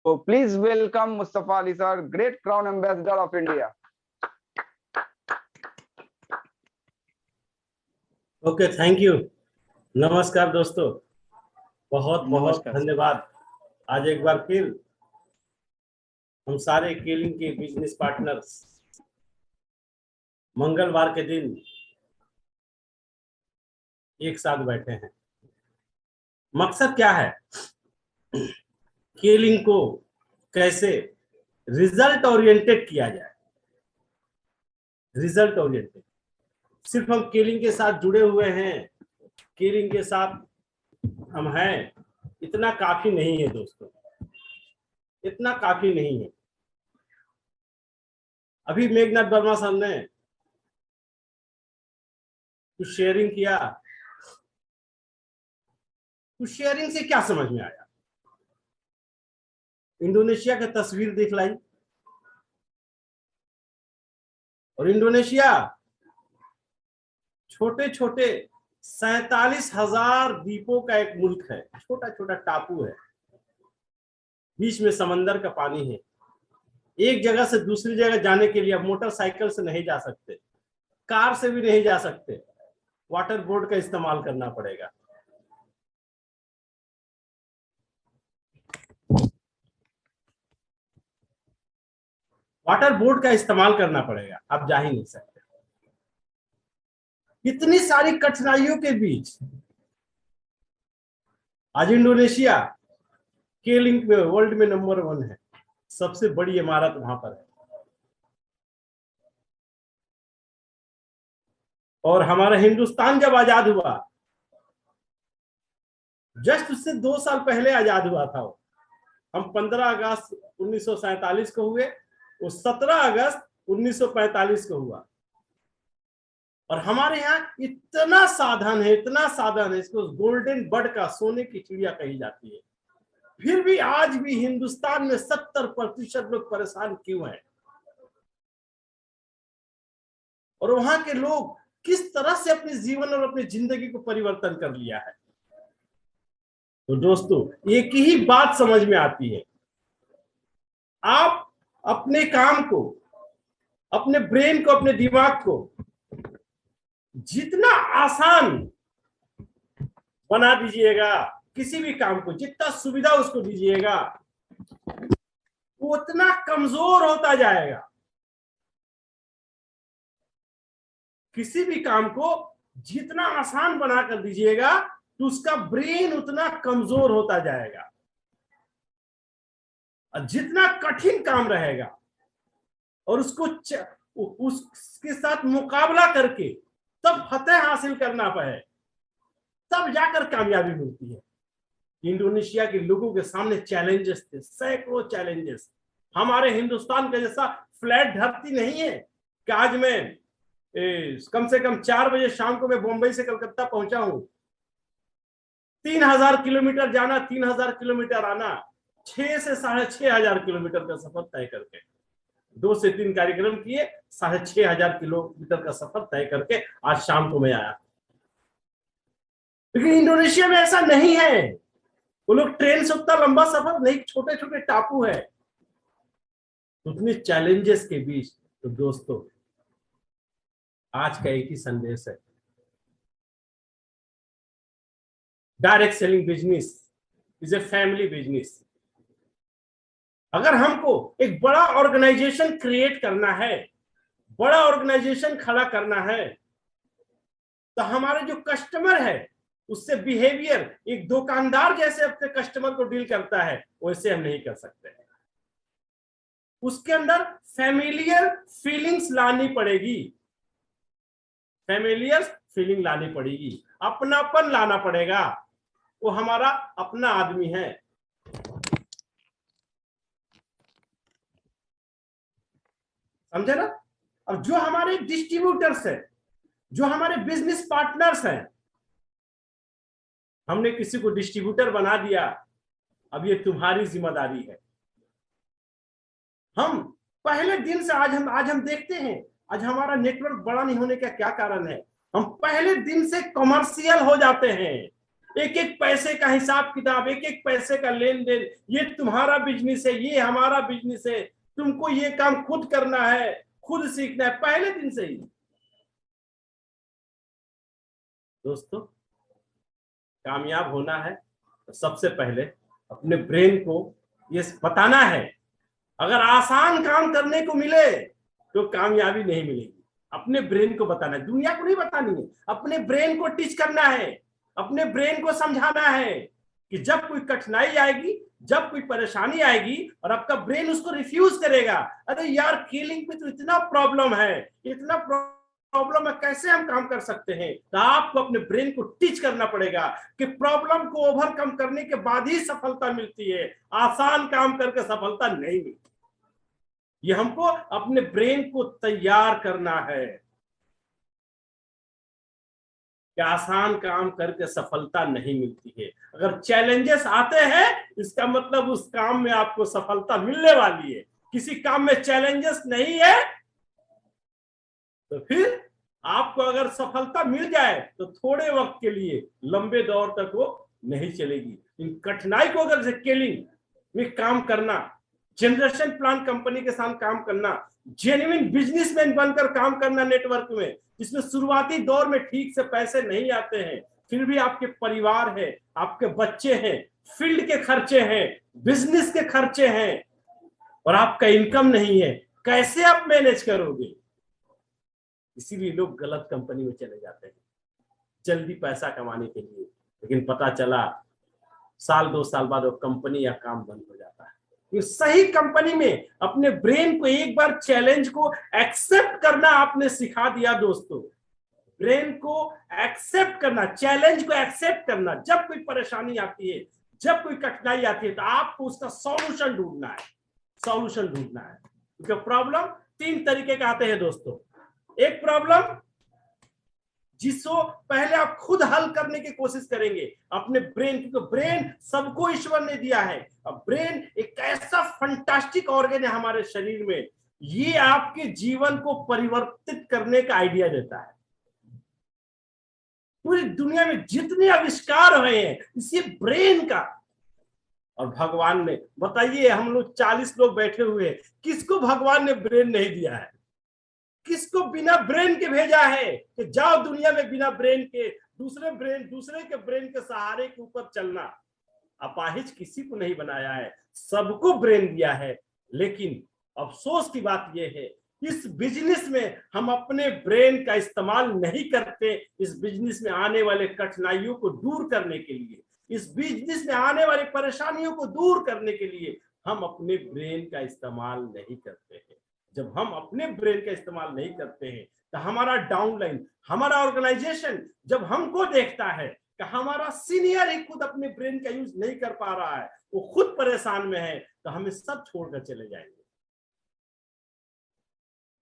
So please welcome Mustafa Ali sir, Great Crown Ambassador of India. Okay, thank you. नमस्कार दोस्तों, बहुत बहुत धन्यवाद। आज एक बार फिर हम सारे केलिंग के बिजनेस पार्टनर्स मंगलवार के दिन एक साथ बैठे हैं। मकसद क्या है? केलिंग को कैसे रिजल्ट ओरिएंटेड किया जाए। रिजल्ट ओरिएंटेड, सिर्फ हम केलिंग के साथ जुड़े हुए हैं, केलिंग के साथ हम हैं, इतना काफी नहीं है दोस्तों, इतना काफी नहीं है। अभी मेघनाथ वर्मा सर ने कुछ शेयरिंग किया, कुछ शेयरिंग से क्या समझ में आया? इंडोनेशिया की तस्वीर दिखलाई, और इंडोनेशिया छोटे छोटे 47,000 द्वीपों का एक मुल्क है, छोटा छोटा टापू है, बीच में समंदर का पानी है। एक जगह से दूसरी जगह जाने के लिए अब मोटरसाइकिल से नहीं जा सकते, कार से भी नहीं जा सकते, वाटर बोर्ड का इस्तेमाल करना पड़ेगा। वाटर बोर्ड का इस्तेमाल करना पड़ेगा, आप जा ही नहीं सकते। इतनी सारी कठिनाइयों के बीच आज इंडोनेशिया केलिंग में वर्ल्ड में नंबर 1 है, सबसे बड़ी इमारत वहां पर है। और हमारा हिंदुस्तान जब आजाद हुआ, जस्ट उससे 2 साल पहले आजाद हुआ था वो। हम 15 अगस्त 1947 को हुए, वो 17 अगस्त 1945 को हुआ। और हमारे यहाँ इतना साधन है, इतना साधन है, इसको गोल्डन बर्ड का, सोने की चिड़िया कही जाती है। फिर भी आज भी हिंदुस्तान में 70% लोग परेशान क्यों हैं? और वहां के लोग किस तरह से अपने जीवन और अपनी जिंदगी को परिवर्तन कर लिया है। तो दोस्तों, एक ही बात समझ में आती है, आप अपने काम को, अपने ब्रेन को, अपने दिमाग को जितना आसान बना दीजिएगा, किसी भी काम को जितना सुविधा उसको दीजिएगा, वो उतना कमजोर होता जाएगा। किसी भी काम को जितना आसान बना कर दीजिएगा तो उसका ब्रेन उतना कमजोर होता जाएगा। और जितना कठिन काम रहेगा और उसके साथ मुकाबला करके तब फतेह हासिल करना पड़े, तब जाकर कामयाबी मिलती है। इंडोनेशिया के लोगों के सामने चैलेंजेस थे, सैकड़ों चैलेंजेस। हमारे हिंदुस्तान का जैसा फ्लैट धरती नहीं है कि आज मैं कम से कम 4 बजे शाम को मैं बॉम्बे से कलकत्ता पहुंचा हूं। 3000 किलोमीटर जाना, 3000 किलोमीटर आना, 6 से 6,500 किलोमीटर का सफर तय करके, 2 से 3 कार्यक्रम किए, 6,500 किलोमीटर का सफर तय करके आज शाम को मैं आया। लेकिन इंडोनेशिया में ऐसा नहीं है, वो लोग ट्रेन से उतना लंबा सफर नहीं, छोटे छोटे टापू है। उतने चैलेंजेस के बीच तो दोस्तों आज का एक ही संदेश है, direct selling business is a family business. अगर हमको एक बड़ा ऑर्गेनाइजेशन क्रिएट करना है, बड़ा ऑर्गेनाइजेशन खड़ा करना है, तो हमारे जो कस्टमर है उससे बिहेवियर एक दुकानदार जैसे अपने कस्टमर को डील करता है, वैसे हम नहीं कर सकते। उसके अंदर फैमिलियर फीलिंग्स लानी पड़ेगी, फैमिलियर फीलिंग लानी पड़ेगी, अपनापन लाना पड़ेगा। वो हमारा अपना आदमी है। समझे ना? और जो हमारे डिस्ट्रीब्यूटर्स हैं, जो हमारे बिजनेस पार्टनर्स हैं, हमने किसी को डिस्ट्रीब्यूटर बना दिया, अब ये तुम्हारी जिम्मेदारी है। हम पहले दिन से आज हम देखते हैं, आज हमारा नेटवर्क बड़ा नहीं होने का क्या कारण है? हम पहले दिन से कमर्शियल हो जाते हैं। एक एक पैसे का हिसाब किताब, एक एक पैसे का लेन देन, ये तुम्हारा बिजनेस है, ये हमारा बिजनेस है, तुमको ये काम खुद करना है, खुद सीखना है, पहले दिन से ही। दोस्तों, कामयाब होना है तो सबसे पहले अपने ब्रेन को ये बताना है। अगर आसान काम करने को मिले तो कामयाबी नहीं मिलेगी। अपने ब्रेन को बताना है, दुनिया को नहीं बतानी है, अपने ब्रेन को टीच करना है, अपने ब्रेन को समझाना है कि जब कोई कठिनाई आएगी, जब कोई परेशानी आएगी और आपका ब्रेन उसको रिफ्यूज करेगा, अरे यार कीलिंग पे तो इतना प्रॉब्लम है, इतना प्रॉब्लम है, कैसे हम काम कर सकते हैं, तो आपको अपने ब्रेन को टीच करना पड़ेगा कि प्रॉब्लम को ओवरकम करने के बाद ही सफलता मिलती है, आसान काम करके सफलता नहीं मिलती। ये हमको अपने ब्रेन को तैयार करना है कि आसान काम करके सफलता नहीं मिलती है। अगर चैलेंजेस आते हैं इसका मतलब उस काम में आपको सफलता मिलने वाली है। किसी काम में चैलेंजेस नहीं है तो फिर आपको अगर सफलता मिल जाए तो थोड़े वक्त के लिए, लंबे दौर तक वो नहीं चलेगी। इन कठिनाई को अगर स्केलिंग में काम करना, जनरेशन प्लान कंपनी के साथ काम करना, जेन्युइन बिजनेसमैन बनकर काम करना नेटवर्क में, जिसमें शुरुआती दौर में ठीक से पैसे नहीं आते हैं, फिर भी आपके परिवार है, आपके बच्चे हैं, फील्ड के खर्चे हैं, बिजनेस के खर्चे हैं और आपका इनकम नहीं है, कैसे आप मैनेज करोगे? इसीलिए लोग गलत कंपनी में चले जाते हैं जल्दी पैसा कमाने के लिए, लेकिन पता चला साल 2 साल बाद वो कंपनी या काम बंद हो जाता है। ये सही कंपनी में अपने ब्रेन को एक बार चैलेंज को एक्सेप्ट करना आपने सिखा दिया दोस्तों। ब्रेन को एक्सेप्ट करना, चैलेंज को एक्सेप्ट करना। जब कोई परेशानी आती है, जब कोई कठिनाई आती है तो आपको उसका सॉल्यूशन ढूंढना है, सॉल्यूशन ढूंढना है। क्योंकि प्रॉब्लम 3 तरीके के आते हैं दोस्तों। एक प्रॉब्लम जिसको पहले आप खुद हल करने की कोशिश करेंगे अपने ब्रेन, क्योंकि ब्रेन सबको ईश्वर ने दिया है। अब ब्रेन एक ऐसा फंटास्टिक ऑर्गन है हमारे शरीर में, ये आपके जीवन को परिवर्तित करने का आइडिया देता है। पूरी दुनिया में जितने आविष्कार हुए हैं इसी ब्रेन का। और भगवान ने, बताइए हम लोग 40 लोग बैठे हुए हैं, किसको भगवान ने ब्रेन नहीं दिया है? किसको बिना ब्रेन के भेजा है कि जाओ दुनिया में बिना ब्रेन के, दूसरे के ब्रेन के सहारे के ऊपर चलना? अपाहिज किसी को नहीं बनाया है, सबको ब्रेन दिया है। लेकिन अफसोस की बात यह है इस बिजनेस में हम अपने ब्रेन का इस्तेमाल नहीं करते। इस बिजनेस में आने वाले कठिनाइयों को दूर करने के लिए, इस बिजनेस में आने वाली परेशानियों को दूर करने के लिए हम अपने ब्रेन का इस्तेमाल नहीं करते हैं। जब हम अपने ब्रेन का इस्तेमाल नहीं करते हैं तो हमारा डाउनलाइन, हमारा ऑर्गेनाइजेशन जब हमको देखता है कि हमारा सीनियर ही खुद अपने ब्रेन का यूज नहीं कर पा रहा है, वो खुद परेशान में है, तो हमें सब छोड़कर चले जाएंगे।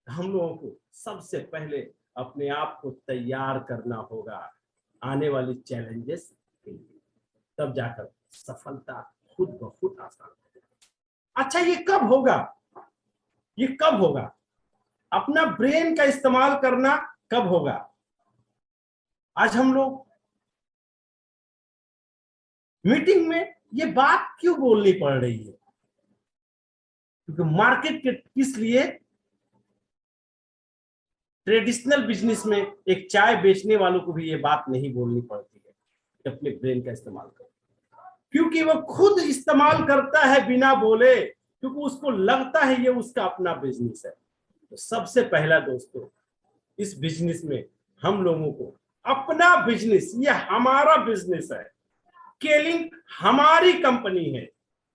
हम लोगों को सबसे पहले अपने आप को तैयार करना होगा आने वाली चैलेंजेस के लिए, तब जाकर सफलता खुद ब खुद आसान होगा। अच्छा, ये कब होगा? ये कब होगा? अपना ब्रेन का इस्तेमाल करना कब होगा? आज हम लोग मीटिंग में ये बात क्यों बोलनी पड़ रही है? क्योंकि मार्केट के, इसलिए ट्रेडिशनल बिजनेस में एक चाय बेचने वालों को भी ये बात नहीं बोलनी पड़ती है कि अपने ब्रेन का इस्तेमाल करो, क्योंकि वो खुद इस्तेमाल करता है बिना बोले, क्योंकि उसको लगता है ये उसका अपना बिजनेस है। तो सबसे पहला दोस्तों, इस बिजनेस में हम लोगों को अपना बिजनेस, ये हमारा बिजनेस है, केलिंग हमारी कंपनी है,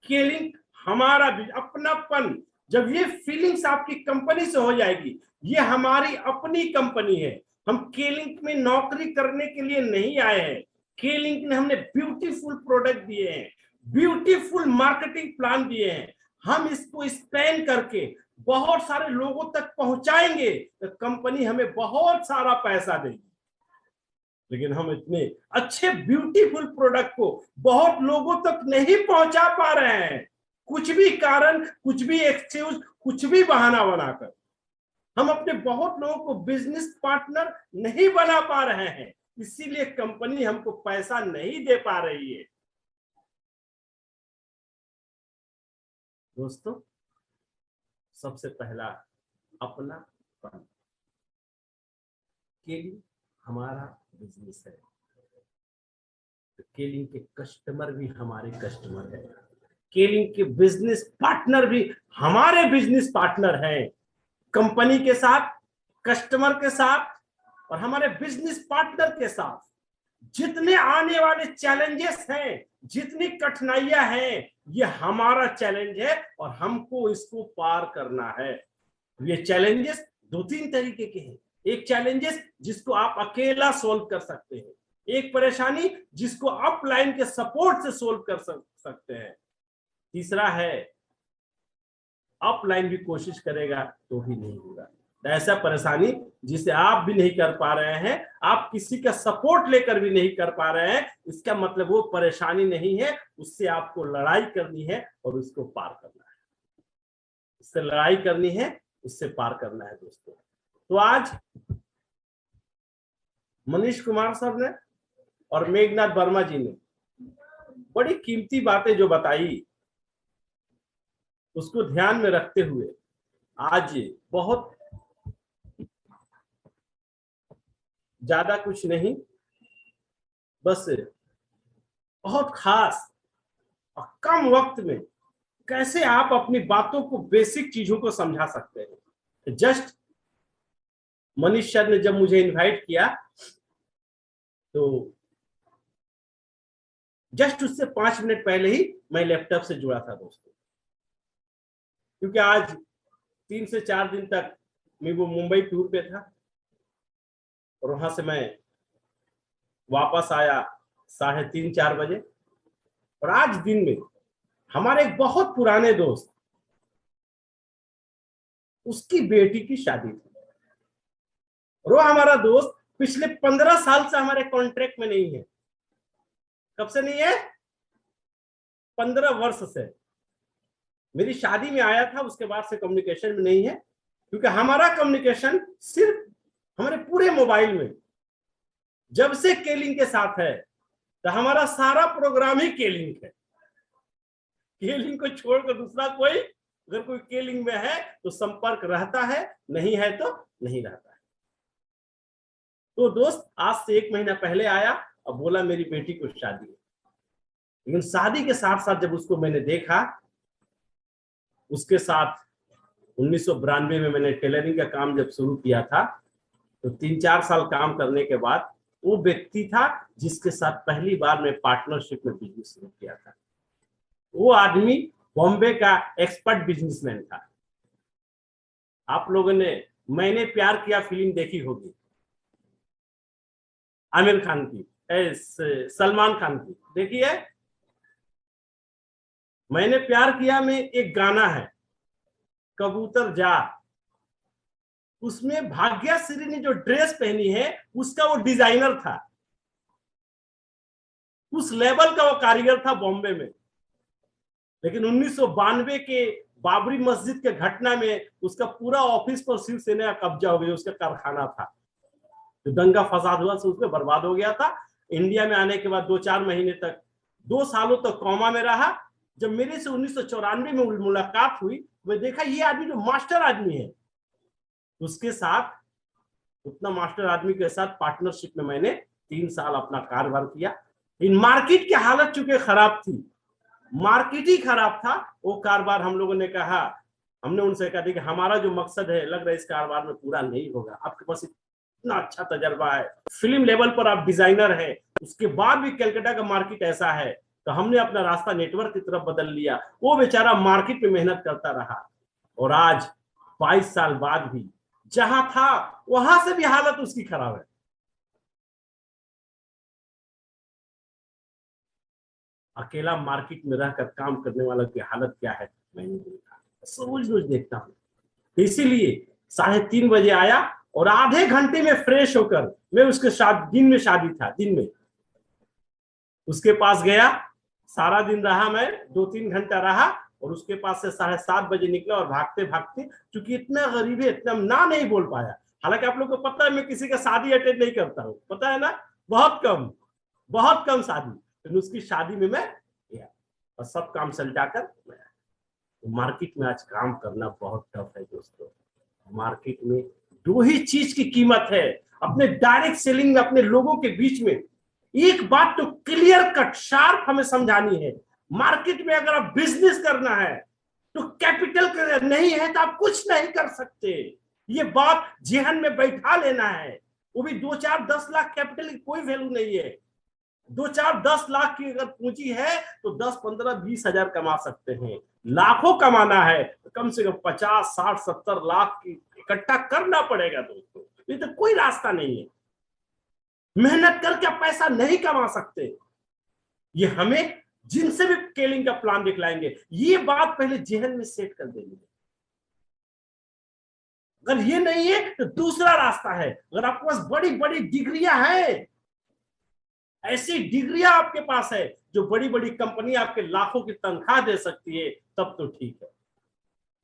केलिंग हमारा अपनापन, जब ये फीलिंग्स आपकी कंपनी से हो जाएगी, ये हमारी अपनी कंपनी है। हम केलिंग में नौकरी करने के लिए नहीं आए हैं। केलिंग ने हमने ब्यूटीफुल प्रोडक्ट दिए हैं, ब्यूटीफुल मार्केटिंग प्लान दिए हैं। हम इसको स्पैन करके बहुत सारे लोगों तक पहुंचाएंगे तो कंपनी हमें बहुत सारा पैसा देगी। लेकिन हम इतने अच्छे ब्यूटीफुल प्रोडक्ट को बहुत लोगों तक नहीं पहुंचा पा रहे हैं, कुछ भी कारण, कुछ भी एक्सक्यूज, कुछ भी बहाना बनाकर हम अपने बहुत लोगों को बिजनेस पार्टनर नहीं बना पा रहे हैं। इसीलिए कंपनी हमको पैसा नहीं दे पा रही है। दोस्तों, सबसे पहला अपना केलिंग हमारा बिजनेस है, तो केलिंग के कस्टमर भी हमारे कस्टमर है, केलिंग के बिजनेस पार्टनर भी हमारे बिजनेस पार्टनर हैं। कंपनी के साथ, कस्टमर के साथ और हमारे बिजनेस पार्टनर के साथ जितने आने वाले चैलेंजेस हैं, जितनी कठिनाइयां हैं, ये हमारा चैलेंज है और हमको इसको पार करना है। ये चैलेंजेस दो तीन तरीके के हैं। एक चैलेंजेस जिसको आप अकेला सोल्व कर सकते हैं, एक परेशानी जिसको अपलाइन के सपोर्ट से सोल्व कर सकते हैं, तीसरा है अपलाइन भी कोशिश करेगा तो भी नहीं होगा। ऐसा परेशानी जिसे आप भी नहीं कर पा रहे हैं, आप किसी का सपोर्ट लेकर भी नहीं कर पा रहे हैं, इसका मतलब वो परेशानी नहीं है, उससे आपको लड़ाई करनी है और उसको पार करना है। उससे लड़ाई करनी है, उससे पार करना है दोस्तों। तो आज मनीष कुमार सर ने और मेघनाथ वर्मा जी ने बड़ी कीमती बातें जो बताई, उसको ध्यान में रखते हुए आज बहुत ज्यादा कुछ नहीं, बस बहुत खास और कम वक्त में कैसे आप अपनी बातों को, बेसिक चीजों को समझा सकते हैं। जस्ट मनीष सर ने जब मुझे इनवाइट किया तो जस्ट उससे 5 मिनट पहले ही मैं लैपटॉप से जुड़ा था दोस्तों, क्योंकि आज 3 से 4 दिन तक मैं वो मुंबई टूर पे था और वहां से मैं वापस आया 3:30-4 बजे। और आज दिन में हमारे एक बहुत पुराने दोस्त, उसकी बेटी की शादी थी और वो हमारा दोस्त पिछले 15 साल से हमारे कॉन्ट्रैक्ट में नहीं है। कब से नहीं है? 15 वर्ष से। मेरी शादी में आया था, उसके बाद से कम्युनिकेशन में नहीं है, क्योंकि हमारा कम्युनिकेशन सिर्फ हमारे पूरे मोबाइल में जब से केलिंग के साथ है, तो हमारा सारा प्रोग्राम ही केलिंग है। केलिंग को छोड़कर दूसरा कोई, अगर कोई केलिंग में है तो संपर्क रहता है, नहीं है तो नहीं रहता है। तो दोस्त आज से 1 महीना पहले आया और बोला मेरी बेटी को शादी है। लेकिन शादी के साथ साथ जब उसको मैंने देखा, उसके साथ 1992 में मैंने टेलरिंग का काम जब शुरू किया था, तो 3-4 साल काम करने के बाद वो व्यक्ति था जिसके साथ पहली बार मैं पार्टनरशिप में बिजनेस शुरू किया था। वो आदमी बॉम्बे का एक्सपर्ट बिजनेसमैन था। आप लोगों ने मैंने प्यार किया फिल्म देखी होगी, आमिर खान की, सलमान खान की, देखिए। मैंने प्यार किया में एक गाना है, कबूतर जा, उसमें भाग्यश्री ने जो ड्रेस पहनी है उसका वो डिजाइनर था, उस लेवल का वो कारीगर था बॉम्बे में। लेकिन 1992 के बाबरी मस्जिद के घटना में उसका पूरा ऑफिस पर शिवसेना का कब्जा हो गया, उसका कारखाना था। जो दंगा फसाद हुआ से उसमें बर्बाद हो गया था। इंडिया में आने के बाद 2-4 महीने तक, 2 सालों तक कोमा में रहा। जब मेरे से 1994 में मुलाकात हुई, मैं देखा ये आदमी जो मास्टर आदमी है, उसके साथ, उतना मास्टर आदमी के साथ पार्टनरशिप में मैंने 3 साल अपना कारोबार किया। इन मार्केट की हालत चूंकि खराब थी, मार्केट ही खराब था, वो कारोबार हम लोगों ने कहा, हमने उनसे कहा कि हमारा जो मकसद है लग रहा है इस कारोबार में पूरा नहीं होगा। आपके पास इतना अच्छा तजर्बा है, फिल्म लेवल पर आप डिजाइनर है, उसके बाद भी कलकत्ता का मार्केट ऐसा है, तो हमने अपना रास्ता नेटवर्क की तरफ बदल लिया। वो बेचारा मार्केट में मेहनत करता रहा और आज 22 साल बाद भी जहां था वहां से भी हालत उसकी खराब है। अकेला मार्केट में रहकर काम करने वाला की हालत क्या है मैंने देखा, रोज देखता हूं। इसीलिए 3:30 बजे आया और आधे घंटे में फ्रेश होकर मैं उसके साथ, दिन में शादी था, दिन में उसके पास गया, सारा दिन रहा, मैं 2-3 घंटा रहा और उसके पास से 7:30 बजे निकला और भागते भागते, क्योंकि इतना गरीब है, इतना ना नहीं बोल पाया। हालांकि आप लोग को पता है मैं किसी का शादी अटेंड नहीं करता हूँ, पता है ना, बहुत कम शादी, लेकिन उसकी शादी में मैं गया और सब काम सलटाकर मैं आया। तो मार्केट में आज काम करना बहुत टफ है दोस्तों। मार्केट में दो ही चीज की कीमत है अपने डायरेक्ट सेलिंग में, अपने लोगों के बीच में। एक बात तो क्लियर कट शार्प हमें समझानी है, मार्केट में अगर आप बिजनेस करना है तो कैपिटल नहीं है तो आप कुछ नहीं कर सकते। ये बात जेहन में बैठा लेना है। वो भी 2-4-10 लाख कैपिटल की कोई वैल्यू नहीं है। 2-4-10 लाख की अगर पूंजी है तो 10-15-20 हजार कमा सकते हैं। लाखों कमाना है तो कम से कम 50-60-70 लाख की इकट्ठा करना पड़ेगा दोस्तों। ये तो कोई रास्ता नहीं है। मेहनत करके आप पैसा नहीं कमा सकते। ये हमें जिनसे भी स्केलिंग का प्लान दिखलाएंगे ये बात पहले जेहन में सेट कर देंगे। अगर ये नहीं है तो दूसरा रास्ता है। अगर आपके पास बड़ी बड़ी डिग्रियां हैं, ऐसी डिग्रियां आपके पास है जो बड़ी बड़ी कंपनी आपके लाखों की तनख्वाह दे सकती है, तब तो ठीक है।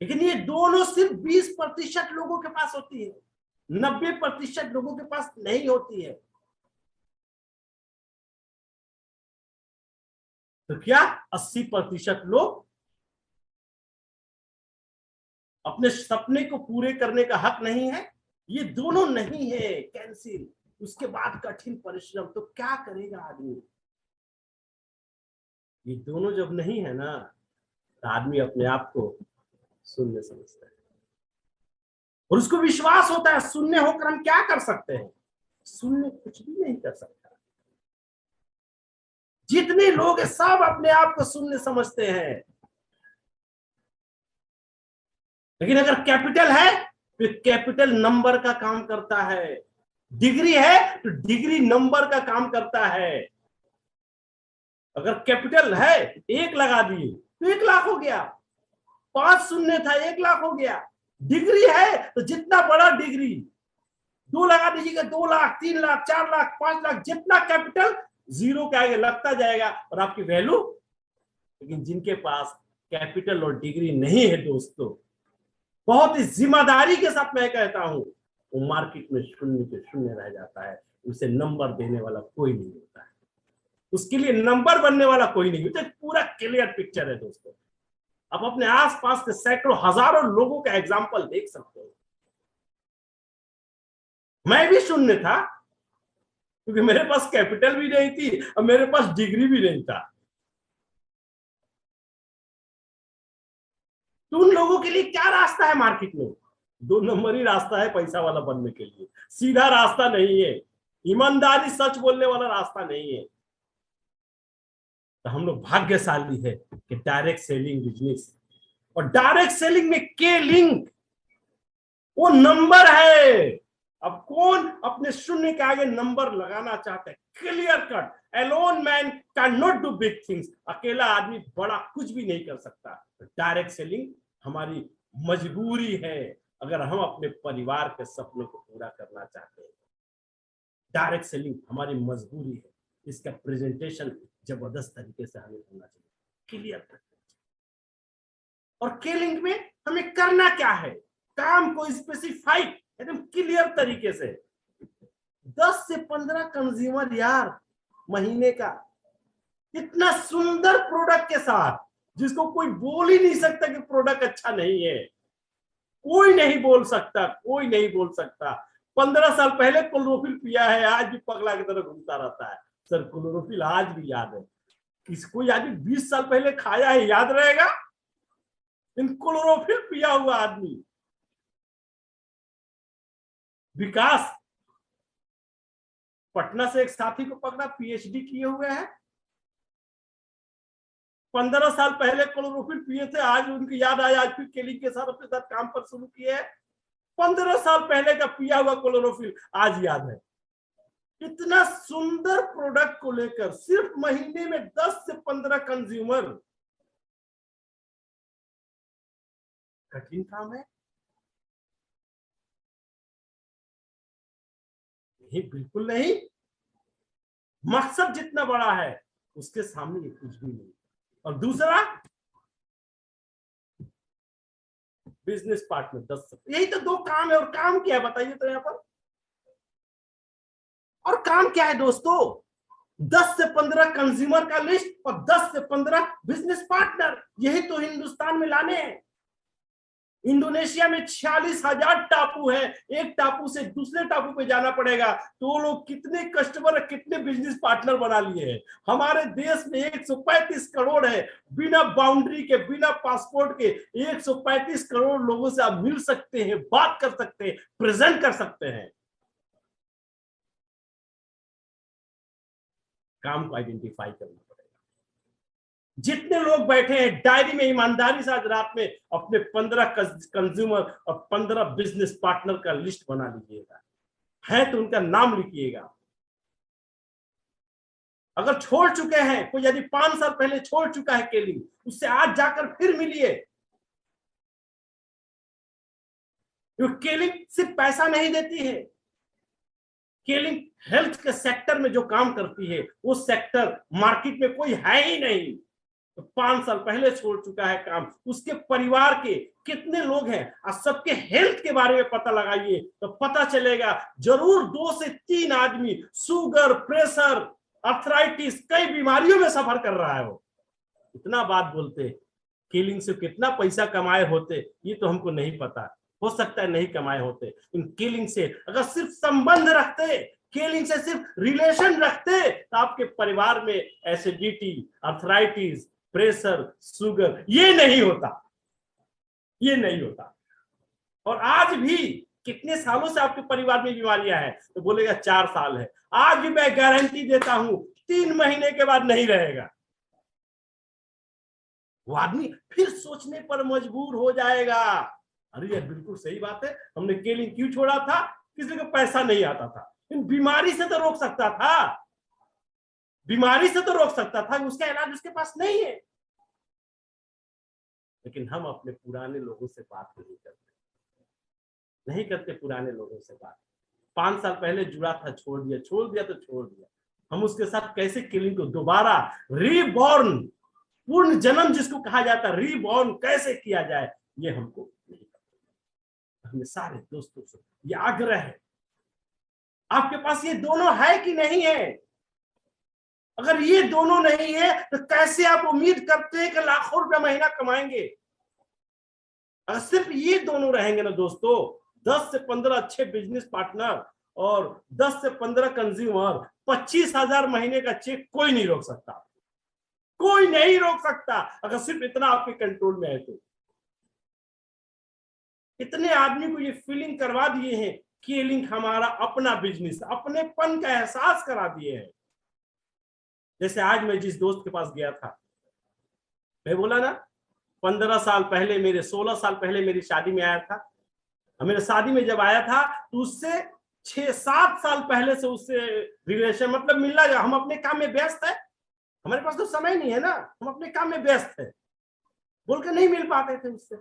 लेकिन ये दोनों सिर्फ 20% लोगों के पास होती है, 90% लोगों के पास नहीं होती है। तो क्या 80% लोग अपने सपने को पूरे करने का हक नहीं है? ये दोनों नहीं है, कैंसिल। उसके बाद कठिन परिश्रम, तो क्या करेगा आदमी? ये दोनों जब नहीं है ना तो आदमी अपने आप को शून्य समझता है और उसको विश्वास होता है शून्य होकर हम क्या कर सकते हैं। शून्य कुछ भी नहीं कर सकता। जितने लोग सब अपने आप को शून्य समझते हैं, लेकिन अगर कैपिटल है तो कैपिटल नंबर का काम करता है। डिग्री है तो डिग्री नंबर का काम करता है। अगर कैपिटल है 1 लगा दिए तो 1 लाख हो गया, 5 शून्य था 1 लाख हो गया। डिग्री है तो जितना बड़ा डिग्री 2 लगा दीजिएगा, 2 लाख, 3 लाख, 4 लाख, 5 लाख, जितना कैपिटल जीरो के आगे लगता जाएगा और आपकी वैल्यू। लेकिन जिनके पास कैपिटल और डिग्री नहीं है दोस्तों, बहुत ही जिम्मेदारी के साथ मैं कहता हूं, वो मार्केट में शून्य के शून्य रह जाता है। उसे नंबर देने वाला कोई नहीं होता है, उसके लिए नंबर बनने वाला कोई नहीं होता। पूरा क्लियर पिक्चर है दोस्तों। आप अपने आसपास के सैकड़ों हजारों लोगों का एग्जाम्पल देख सकते हो। मैं भी शून्य था क्योंकि मेरे पास कैपिटल भी नहीं थी और मेरे पास डिग्री भी नहीं था। तो उन लोगों के लिए क्या रास्ता है मार्केट में? 2 नंबर ही रास्ता है पैसा वाला बनने के लिए। सीधा रास्ता नहीं है, ईमानदारी सच बोलने वाला रास्ता नहीं है। तो हम लोग भाग्यशाली है कि डायरेक्ट सेलिंग बिजनेस, और डायरेक्ट सेलिंग में के लिंक वो नंबर है। अब कौन अपने शून्य के आगे नंबर लगाना चाहते हैं? Clear cut, alone man can not do big things. अकेला आदमी बड़ा कुछ भी नहीं कर सकता। डायरेक्ट सेलिंग हमारी मजबूरी है अगर हम अपने परिवार के सपनों को पूरा करना चाहते हैं। डायरेक्ट सेलिंग हमारी मजबूरी है। इसका प्रेजेंटेशन जबरदस्त तरीके से हमें होना चाहिए, क्लियर कट। और के लिंक में हमें करना क्या है, काम को स्पेसिफाइड एकदम क्लियर तरीके से। 10 से 15 कंज्यूमर यार महीने का, इतना सुंदर प्रोडक्ट के साथ जिसको कोई बोल ही नहीं सकता कि प्रोडक्ट अच्छा नहीं है। कोई नहीं बोल सकता, कोई नहीं बोल सकता। 15 साल पहले क्लोरोफिल पिया है, आज भी पगला की तरह घूमता रहता है। सर क्लोरोफिल आज भी याद है। कोई आदमी 20 साल पहले खाया है, याद रहेगा? इन क्लोरोफिल पिया हुआ आदमी। विकास पटना से एक साथी को पकड़ा, पीएचडी किए हुए हैं। 15 साल पहले क्लोरोफिल पिए थे, आज उनकी याद आया, आज फिर केली के साथ अपने साथ काम पर शुरू किए हैं। 15 साल पहले का पिया हुआ क्लोरोफिल आज याद है। इतना सुंदर प्रोडक्ट को लेकर सिर्फ महीने में 10 से 15 कंज्यूमर, कठिन काम है? नहीं, बिल्कुल नहीं। मकसद जितना बड़ा है उसके सामने ये कुछ भी नहीं। और दूसरा, बिजनेस पार्टनर 10, यही तो 2 काम है। और काम क्या है बताइए तो यहाँ पर? और काम क्या है दोस्तों? 10 से 15 कंज्यूमर का लिस्ट और 10 से 15 बिजनेस पार्टनर, यही तो हिंदुस्तान में लाने हैं। इंडोनेशिया में 46,000 टापू है, एक टापू से दूसरे टापू पे जाना पड़ेगा, तो वो लोग कितने कस्टमर, कितने बिजनेस पार्टनर बना लिए हैं। हमारे देश में 135 करोड़ है, बिना बाउंड्री के, बिना पासपोर्ट के 135 करोड़ लोगों से आप मिल सकते हैं, बात कर सकते हैं, प्रेजेंट कर सकते हैं। काम को आइडेंटिफाई करना पड़ेगा। जितने लोग बैठे हैं डायरी में ईमानदारी से आज रात में अपने 15 कंज्यूमर और 15 बिजनेस पार्टनर का लिस्ट बना लीजिएगा, है तो उनका नाम लिखिएगा। अगर छोड़ चुके हैं कोई, यदि 5 साल पहले छोड़ चुका है केलिंग, उससे आज जाकर फिर मिलिए। केलिंग सिर्फ पैसा नहीं देती है, केलिंग हेल्थ के सेक्टर में जो काम करती है वो सेक्टर मार्केट में कोई है ही नहीं। तो 5 साल पहले छोड़ चुका है काम, उसके परिवार के कितने लोग हैं, और सबके हेल्थ के बारे में पता लगाइए तो पता चलेगा जरूर 2 से 3 आदमी शुगर, प्रेशर, अर्थराइटिस, कई बीमारियों में सफर कर रहा है। वो इतना बात बोलते, केलिंग से कितना पैसा कमाए होते ये तो हमको नहीं पता, हो सकता है नहीं कमाए होते। इन केलिंग से अगर सिर्फ संबंध रखते, केलिंग से सिर्फ रिलेशन रखते, तो आपके परिवार में एसिडिटी, अर्थराइटिस, प्रेशर, शुगर ये नहीं होता, ये नहीं होता। और आज भी कितने सालों से आपके परिवार में बीमारियां हैं, तो बोलेगा 4 साल है। आज भी मैं गारंटी देता हूं 3 महीने के बाद नहीं रहेगा। वो आदमी फिर सोचने पर मजबूर हो जाएगा, अरे ये बिल्कुल सही बात है, हमने केलिंग क्यों छोड़ा था? किसी को पैसा नहीं आता था, इन बीमारी से तो रोक सकता था, बीमारी से तो रोक सकता था, उसका इलाज उसके पास नहीं है। लेकिन हम अपने पुराने लोगों से बात नहीं करते पुराने लोगों से बात। 5 साल पहले जुड़ा था, छोड़ दिया तो छोड़ दिया। हम उसके साथ कैसे केलिंग को दोबारा रीबॉर्न, पूर्ण जन्म जिसको कहा जाता है, रीबॉर्न कैसे किया जाए, ये हमको नहीं पता। हमें सारे दोस्तों से ये आग्रह है, आपके पास ये दोनों है कि नहीं है? अगर ये दोनों नहीं है तो कैसे आप उम्मीद करते हैं कि लाखों रुपया महीना कमाएंगे? अगर सिर्फ ये दोनों रहेंगे ना दोस्तों, 10 से 15 अच्छे बिजनेस पार्टनर और 10 से 15 कंज्यूमर, 25,000 महीने का चेक कोई नहीं रोक सकता, कोई नहीं रोक सकता। अगर सिर्फ इतना आपके कंट्रोल में है तो इतने आदमी को ये फीलिंग करवा दिए हैं, केलिंग हमारा अपना बिजनेस, अपनेपन का एहसास करा दिए हैं। जैसे आज मैं जिस दोस्त के पास गया था, मैं बोला ना 15 साल पहले, मेरे 16 साल पहले मेरी शादी में आया था। मेरे शादी में जब आया था तो उससे 6-7 साल पहले से उससे रिलेशन, मतलब मिलना, हम अपने काम में व्यस्त है, हमारे पास तो समय नहीं है ना, हम अपने काम में व्यस्त है, बोल के नहीं मिल पाते थे उससे।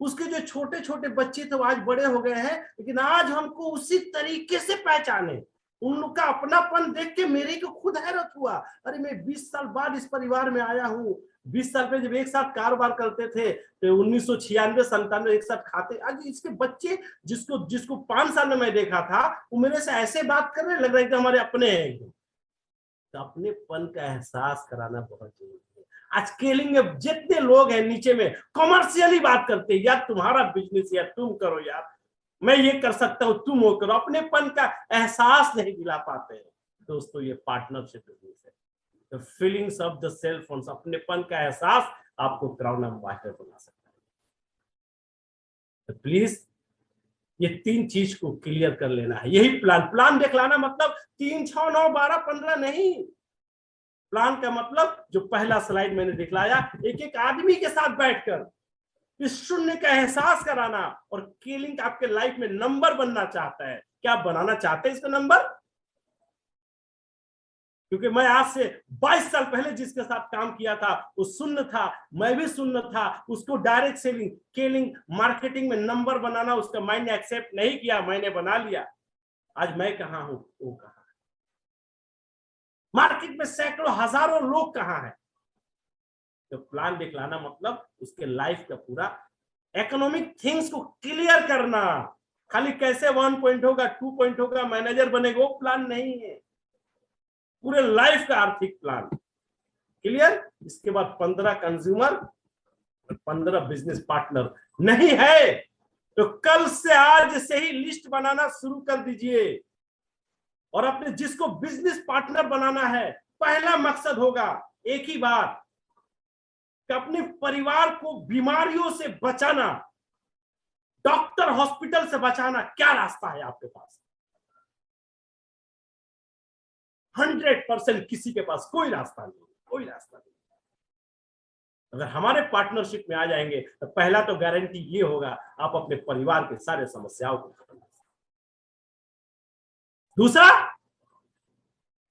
उसके जो छोटे छोटे बच्चे थे वो आज बड़े हो गए हैं, लेकिन आज हमको उसी तरीके से पहचाने, उनका अपनापन देख के मेरे को खुद हैरत हुआ। अरे मैं 20 साल बाद इस परिवार में आया हूँ। 20 साल पहले जब एक साथ कारोबार करते थे तो 1996-97 एक साथ खाते, आज इसके बच्चे जिसको 5 साल में मैं देखा था वो मेरे से ऐसे बात कर रहे, लग रहा है कि हमारे अपने हैं। तो अपनेपन का एहसास कराना बहुत जरूरी है। आज केलिंग में जितने लोग हैं नीचे में कमर्शियली बात करते हैं, यार तुम्हारा बिजनेस, यार तुम करो, यार मैं ये कर सकता हूं, तुम वो करो, अपनेपन का एहसास नहीं दिला पाते हैं। दोस्तों ये पार्टनरशिप बिजनेस है, तो फीलिंग्स ऑफ द सेल्फ, अपनेपन का एहसास आपको क्राउन एम्बेसडर बना सकता है। तो प्लीज ये 3 चीज को क्लियर कर लेना है। यही प्लान दिखलाना मतलब 3, 6, 9, 12, 15 नहीं। प्लान का मतलब जो पहला स्लाइड मैंने दिखलाया, एक एक आदमी के साथ बैठकर इस शून्य का एहसास कराना। और केलिंग आपके लाइफ में नंबर बनना चाहता है, क्या आप बनाना चाहते हैं इसका नंबर? क्योंकि मैं आज से 22 साल पहले जिसके साथ काम किया था वो शून्य था, मैं भी शून्य था। उसको डायरेक्ट सेलिंग, केलिंग, मार्केटिंग में नंबर बनाना उसका माइंड ने एक्सेप्ट नहीं किया, मैंने बना लिया। आज मैं कहां हूं, वो कहां है। मार्केट में सैकड़ों हजारों लोग कहां हैं। तो प्लान दिखलाना मतलब उसके लाइफ का पूरा इकोनॉमिक थिंग्स को क्लियर करना, खाली कैसे 1 पॉइंट होगा, 2 पॉइंट होगा, मैनेजर बनेगा, वो प्लान नहीं है, पूरे लाइफ का आर्थिक प्लान। क्लियर? इसके बाद 15 कंज्यूमर, 15 बिजनेस पार्टनर नहीं है तो कल से आज से ही लिस्ट बनाना शुरू कर दीजिए। और अपने जिसको बिजनेस पार्टनर बनाना है, पहला मकसद होगा एक ही बात कि अपने परिवार को बीमारियों से बचाना, डॉक्टर हॉस्पिटल से बचाना। क्या रास्ता है आपके पास? 100% किसी के पास कोई रास्ता नहीं, कोई रास्ता नहीं। अगर हमारे पार्टनरशिप में आ जाएंगे तो पहला तो गारंटी ये होगा, आप अपने परिवार के सारे समस्याओं को खत्म कर सकते। दूसरा,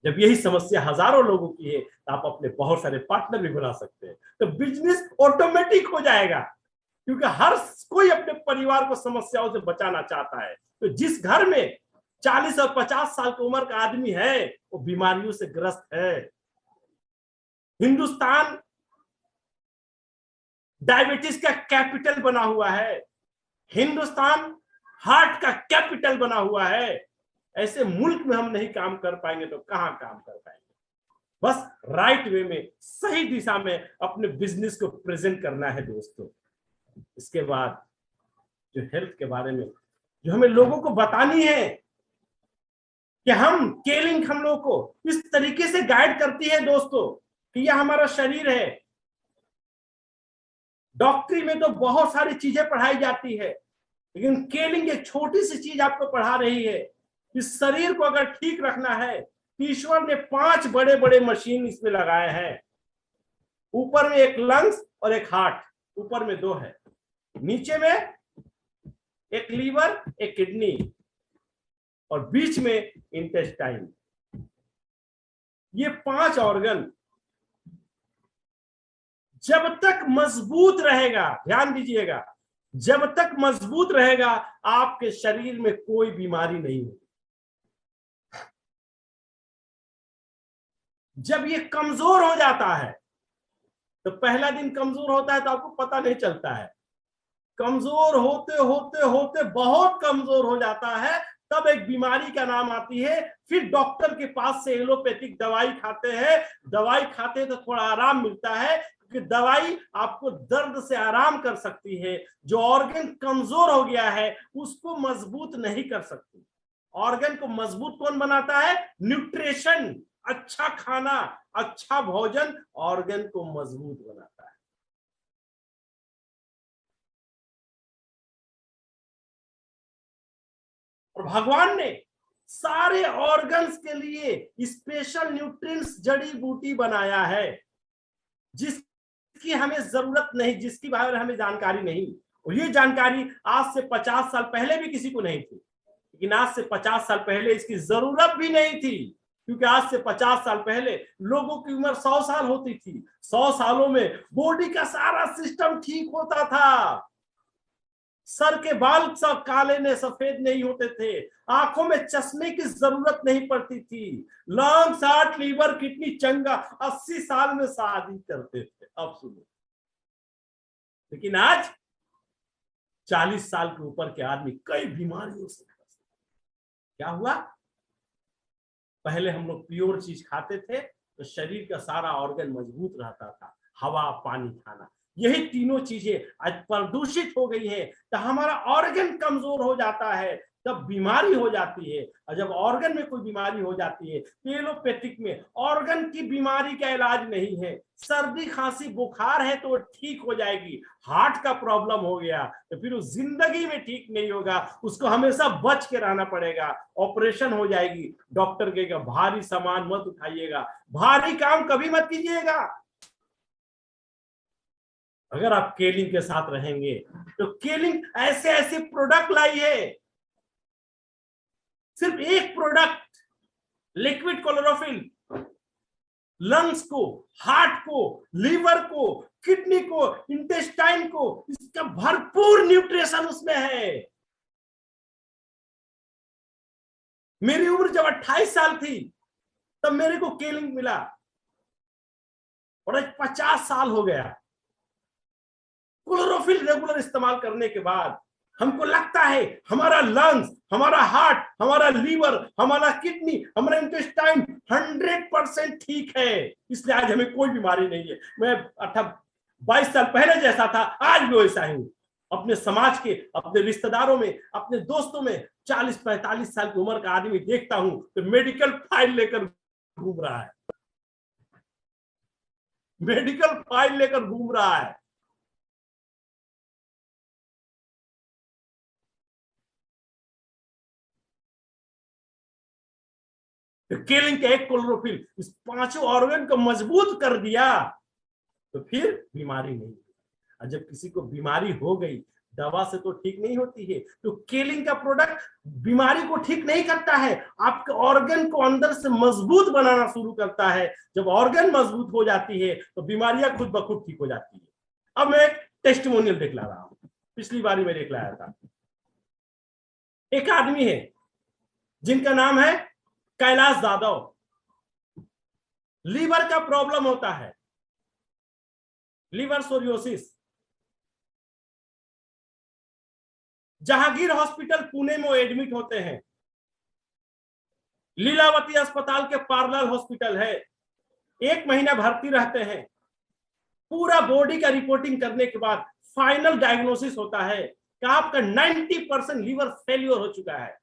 जब यही समस्या हजारों लोगों की है तो आप अपने बहुत सारे पार्टनर भी बना सकते हैं, तो बिजनेस ऑटोमेटिक हो जाएगा, क्योंकि हर कोई अपने परिवार को समस्याओं से बचाना चाहता है। तो जिस घर में 40 और 50 साल की उम्र का आदमी है वो बीमारियों से ग्रस्त है। हिंदुस्तान डायबिटीज का कैपिटल बना हुआ है, हिंदुस्तान हार्ट का कैपिटल बना हुआ है। ऐसे मुल्क में हम नहीं काम कर पाएंगे तो कहां काम कर पाएंगे? बस राइट वे में, सही दिशा में अपने बिजनेस को प्रेजेंट करना है दोस्तों। इसके बाद जो हेल्थ के बारे में जो हमें लोगों को बतानी है कि हम केलिंग हम लोगों को इस तरीके से गाइड करती है दोस्तों कि यह हमारा शरीर है। डॉक्टरी में तो बहुत सारी चीजें पढ़ाई जाती है, लेकिन केलिंग एक छोटी सी चीज आपको पढ़ा रही है। इस शरीर को अगर ठीक रखना है, ईश्वर ने 5 बड़े बड़े मशीन इसमें लगाए हैं। ऊपर में एक लंग्स और एक हार्ट, ऊपर में 2 है, नीचे में एक लीवर, एक किडनी और बीच में इंटेस्टाइन। ये 5 ऑर्गन जब तक मजबूत रहेगा, ध्यान दीजिएगा, जब तक मजबूत रहेगा आपके शरीर में कोई बीमारी नहीं होगी। जब ये कमजोर हो जाता है तो पहला दिन कमजोर होता है तो आपको पता नहीं चलता है, कमजोर होते होते होते बहुत कमजोर हो जाता है, तब एक बीमारी का नाम आती है। फिर डॉक्टर के पास से एलोपैथिक दवाई खाते हैं, दवाई खाते तो थोड़ा आराम मिलता है, क्योंकि दवाई आपको दर्द से आराम कर सकती है। जो ऑर्गन कमजोर हो गया है उसको मजबूत नहीं कर सकती। ऑर्गन को मजबूत कौन बनाता है? न्यूट्रिशन, अच्छा खाना, अच्छा भोजन ऑर्गन को मजबूत बनाता है। और भगवान ने सारे ऑर्गन्स के लिए स्पेशल न्यूट्रिएंट्स, जड़ी बूटी बनाया है जिसकी हमें जरूरत नहीं, जिसकी बारे में हमें जानकारी नहीं। और ये जानकारी आज से 50 साल पहले भी किसी को नहीं थी, लेकिन आज से 50 साल पहले इसकी जरूरत भी नहीं थी, क्योंकि आज से 50 साल पहले लोगों की उम्र 100 साल होती थी। 100 सालों में बॉडी का सारा सिस्टम ठीक होता था, सर के बाल सब काले ने सफेद नहीं होते थे, आंखों में चश्मे की जरूरत नहीं पड़ती थी, लंग्स, हार्ट, लीवर, किडनी चंगा 80 साल में शादी करते थे। अब सुनो, लेकिन आज 40 साल के ऊपर के आदमी कई बीमारियों से ग्रस्त। क्या हुआ? पहले हम लोग प्योर चीज खाते थे तो शरीर का सारा ऑर्गन मजबूत रहता था, हवा, पानी, खाना, यही तीनों चीजें आज प्रदूषित हो गई है तो हमारा ऑर्गन कमजोर हो जाता है, तब बीमारी हो जाती है। और जब ऑर्गन में कोई बीमारी हो जाती है, एलोपैथिक में ऑर्गन की बीमारी का इलाज नहीं है। सर्दी, खांसी, बुखार है तो ठीक हो जाएगी, हार्ट का प्रॉब्लम हो गया तो फिर उस जिंदगी में ठीक नहीं होगा, उसको हमेशा बच के रहना पड़ेगा, ऑपरेशन हो जाएगी। डॉक्टर कहेगा भारी सामान मत उठाइएगा, भारी काम कभी मत कीजिएगा। अगर आप केलिंग के साथ रहेंगे तो केलिंग ऐसे ऐसे प्रोडक्ट लाई है, सिर्फ एक प्रोडक्ट, लिक्विड क्लोरोफिल, लंग्स को, हार्ट को, लीवर को, किडनी को, इंटेस्टाइन को, इसका भरपूर न्यूट्रिशन उसमें है। मेरी उम्र जब 28 साल थी तब मेरे को केलिंग मिला और आज 50 साल हो गया। क्लोरोफिल रेगुलर इस्तेमाल करने के बाद हमको लगता है हमारा लंग्स, हमारा हार्ट, हमारा लीवर, हमारा किडनी, हमारा इंटेस्टाइन 100% ठीक है, इसलिए आज हमें कोई बीमारी नहीं है। मैं 22 साल पहले जैसा था आज भी वैसा ही हूं। अपने समाज के, अपने रिश्तेदारों में, अपने दोस्तों में 40-45 साल की उम्र का आदमी देखता हूं तो मेडिकल फाइल लेकर घूम रहा है, मेडिकल फाइल लेकर घूम रहा है। केलिंग का एक क्लोरोफिल इस 5 ऑर्गन को मजबूत कर दिया तो फिर बीमारी नहीं। और जब किसी को बीमारी हो गई, दवा से तो ठीक नहीं होती है, तो केलिंग का प्रोडक्ट बीमारी को ठीक नहीं करता है, आपके ऑर्गन को अंदर से मजबूत बनाना शुरू करता है। जब ऑर्गन मजबूत हो जाती है तो बीमारियां खुद ब खुद ठीक हो जाती है। अब मैं एक टेस्टिमोनियल दिखला रहा हूं, पिछली बार मैं दिखलाया था। एक आदमी है जिनका नाम है कैलाश यादव। लीवर का प्रॉब्लम होता है, liver cirrhosis. Jehangir hospital Pune में एडमिट होते हैं, लीलावती अस्पताल के पैरेलल हॉस्पिटल है, 1 महीना भर्ती रहते हैं। पूरा बॉडी का रिपोर्टिंग करने के बाद फाइनल डायग्नोसिस होता है कि आपका 90% लीवर फेल्योर हो चुका है।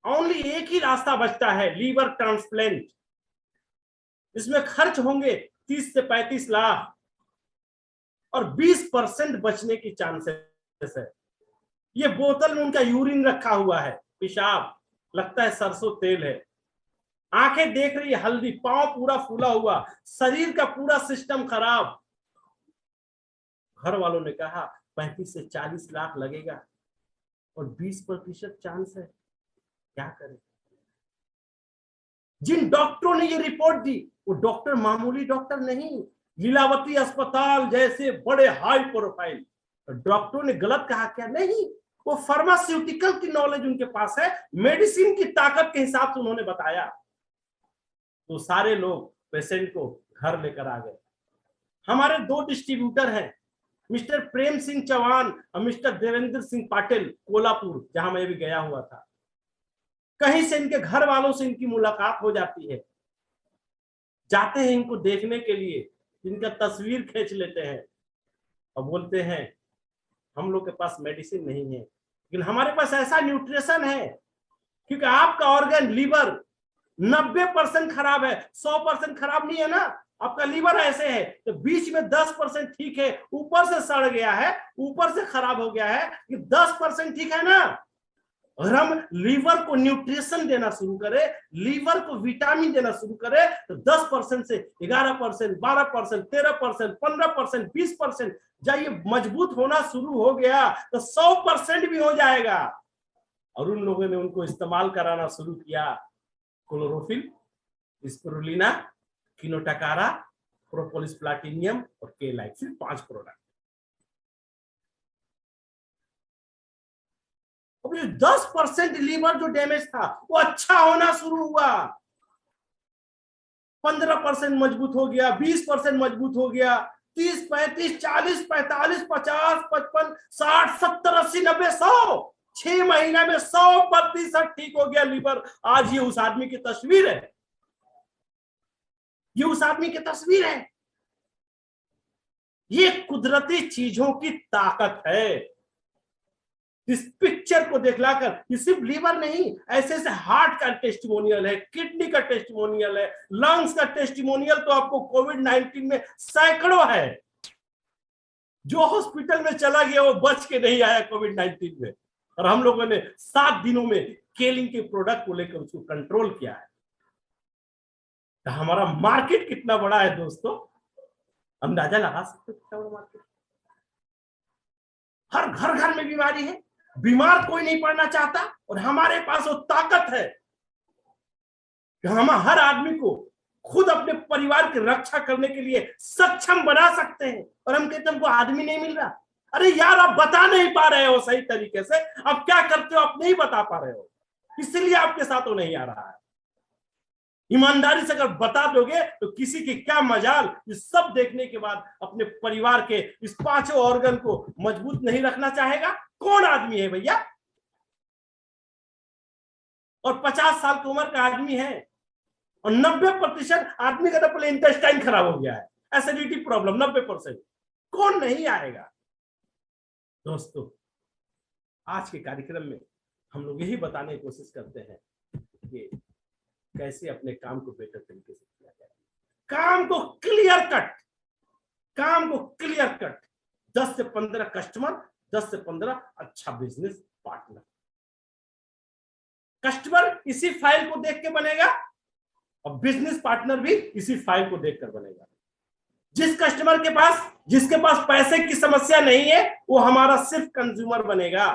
ओनली एक ही रास्ता बचता है, लीवर ट्रांसप्लांट। इसमें खर्च होंगे 30 से 35 लाख और 20% बचने की चांसेस है। ये बोतल में उनका यूरिन रखा हुआ है, पेशाब, लगता है सरसों तेल है। आंखें देख रही है हल्दी, पांव पूरा फूला हुआ, शरीर का पूरा सिस्टम खराब। घर वालों ने कहा 35 से 40 लाख लगेगा और 20% चांस है, क्या करें। जिन डॉक्टरों ने ये रिपोर्ट दी वो डॉक्टर मामूली डॉक्टर नहीं, लीलावती अस्पताल जैसे बड़े हाई प्रोफाइल डॉक्टरों ने गलत कहा क्या? नहीं, वो फार्मास्यूटिकल की नॉलेज उनके पास है, मेडिसिन की ताकत के हिसाब से उन्होंने बताया। तो सारे लोग पेशेंट को घर लेकर आ गए। हमारे 2 डिस्ट्रीब्यूटर हैं, मिस्टर प्रेम सिंह चौहान और मिस्टर देवेंद्र सिंह पाटिल, कोल्हापुर, जहां मैं भी गया हुआ था। कहीं से इनके घर वालों से इनकी मुलाकात हो जाती है, जाते हैं इनको देखने के लिए, इनका तस्वीर खींच लेते हैं और बोलते हैं हम लोग के पास मेडिसिन नहीं है, लेकिन हमारे पास ऐसा न्यूट्रिशन है, क्योंकि आपका ऑर्गन लीवर 90% खराब है, 100% खराब नहीं है ना। आपका लीवर ऐसे है तो बीच में 10% ठीक है, ऊपर से सड़ गया है, ऊपर से खराब हो गया है, ये 10% ठीक है ना। और हम लीवर को न्यूट्रिशन देना शुरू करें, लीवर को विटामिन देना शुरू करें, तो 10% से 11%, 12%, 13%, 15%, 20% जब ये मजबूत होना शुरू हो गया तो 100% भी हो जाएगा। और उन लोगों ने उनको इस्तेमाल कराना शुरू किया, क्लोरोफिल, स्पिरुलिना, किनोटकारा, प्रोपोलिस प्लाटिनियम और केलाइन, सिर्फ 5 प्रोडक्ट। 10% लीवर जो डैमेज था वो अच्छा होना शुरू हुआ, 15% मजबूत हो गया, 20% मजबूत हो गया, 30, 35, 40, 45, 50, 55, 60, 70, 80, 90, 100, 6 महीना में 100% ठीक हो गया लीवर। आज ये उस आदमी की तस्वीर है, ये उस आदमी की तस्वीर है। ये कुदरती चीजों की ताकत है। इस पिक्चर को दिखलाकर, ये सिर्फ लीवर नहीं, ऐसे ऐसे हार्ट का टेस्टिमोनियल है, किडनी का टेस्टिमोनियल है, लंग्स का टेस्टिमोनियल तो आपको कोविड-19 में सैकड़ों है। जो हॉस्पिटल में चला गया वो बच के नहीं आया कोविड-19 में, और हम लोगों ने 7 दिनों में केलिंग के प्रोडक्ट को लेकर उसको कंट्रोल किया है। तो हमारा मार्केट कितना बड़ा है दोस्तों, अंदाजा लगा सकते हो कितना बड़ा मार्केट। हर घर में बीमारी है, बीमार कोई नहीं पड़ना चाहता, और हमारे पास वो ताकत है कि हम हर आदमी को खुद अपने परिवार की रक्षा करने के लिए सक्षम बना सकते हैं। और हम कहते हैं हमको आदमी नहीं मिल रहा। अरे यार, आप बता नहीं पा रहे हो सही तरीके से, आप क्या करते हो आप नहीं बता पा रहे हो, इसलिए आपके साथ वो नहीं आ रहा है। ईमानदारी से अगर बता दोगे तो किसी की क्या मजाल इस सब देखने के बाद अपने परिवार के इस पांचों ऑर्गन को मजबूत नहीं रखना चाहेगा? कौन आदमी है भैया? और 50 साल की उम्र का आदमी है और 90% आदमी का तो पहले इंटेस्टाइन खराब हो गया है, एसिडिटी प्रॉब्लम 90%। कौन नहीं आएगा? दोस्तों, आज के कार्यक्रम में हम लोग यही बताने की कोशिश करते हैं कि कैसे अपने काम को बेहतर तरीके से किया जाए। काम को क्लियर कट 10 से 15 कस्टमर, 10 से 15 अच्छा बिजनेस पार्टनर। कस्टमर इसी फाइल को देख के बनेगा और बिजनेस पार्टनर भी इसी फाइल को देखकर बनेगा। जिस कस्टमर के पास, जिसके पास पैसे की समस्या नहीं है, वो हमारा सिर्फ कंज्यूमर बनेगा,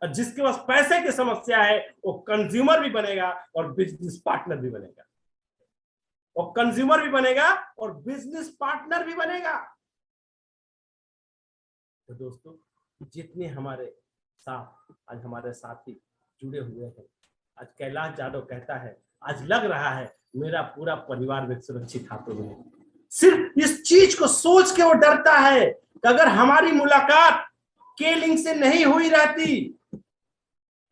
और जिसके पास पैसे की समस्या है वो कंज्यूमर भी बनेगा और बिजनेस पार्टनर भी बनेगा, और कंज्यूमर भी बनेगा और बिजनेस पार्टनर भी बनेगा। तो दोस्तों, जितने हमारे साथ आज हमारे साथी जुड़े हुए हैं, आज कैलाश यादव कहता है आज लग रहा है मेरा पूरा परिवार में सुरक्षित हाथों में है। सिर्फ इस चीज को सोच के वो डरता है कि अगर हमारी मुलाकात केलिंग से नहीं हुई रहती,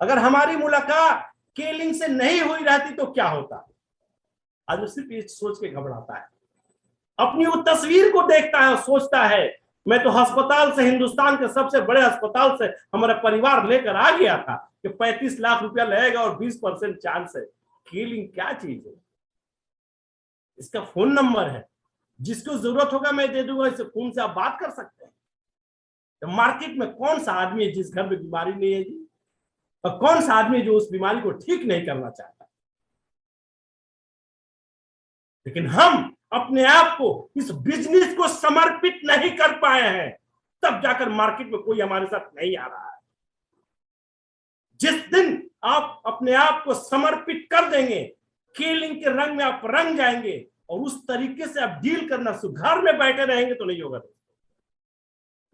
अगर हमारी मुलाकात केलिंग से नहीं हुई रहती तो क्या होता। आज वो सिर्फ ये सोच के घबराता है, अपनी वो तस्वीर को देखता है और सोचता है मैं तो अस्पताल से, हिंदुस्तान के सबसे बड़े अस्पताल से हमारा परिवार लेकर आ गया था कि 35 लाख रुपया लगेगा और 20% चांस है। केलिंग क्या चीज है? इसका फोन नंबर है, जिसको जरूरत होगा मैं दे दूंगा, इसे फोन से आप बात कर सकते हैं। तो मार्केट में कौन सा आदमी है जिस घर में बीमारी नहीं है जी, और कौन सा आदमी जो उस बीमारी को ठीक नहीं करना चाहता? लेकिन हम अपने आप को इस बिजनेस को समर्पित नहीं कर पाए हैं, तब जाकर मार्केट में कोई हमारे साथ नहीं आ रहा है। जिस दिन आप अपने आप को समर्पित कर देंगे, केलिंग के रंग में आप रंग जाएंगे और उस तरीके से आप डील करना, घर में बैठे रहेंगे तो नहीं होगा।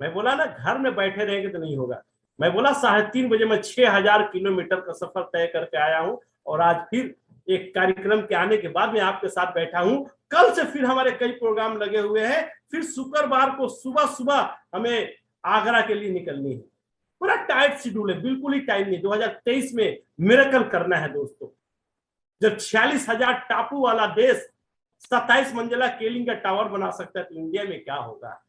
मैं बोला ना, घर में बैठे रहेंगे तो नहीं होगा। मैं बोला 3:30 बजे मैं 6000 किलोमीटर का सफर तय करके आया हूं, और आज फिर एक कार्यक्रम के आने के बाद मैं आपके साथ बैठा हूं। कल से फिर हमारे कई प्रोग्राम लगे हुए हैं, फिर शुक्रवार को सुबह सुबह हमें आगरा के लिए निकलनी है। पूरा टाइट शेड्यूल है, बिल्कुल ही टाइम नहीं। 2023 में मिरेकल करना है दोस्तों। जब 46,000 टापू वाला देश 27 मंजिला केलिंग का टावर बना सकता है तो इंडिया में क्या होगा।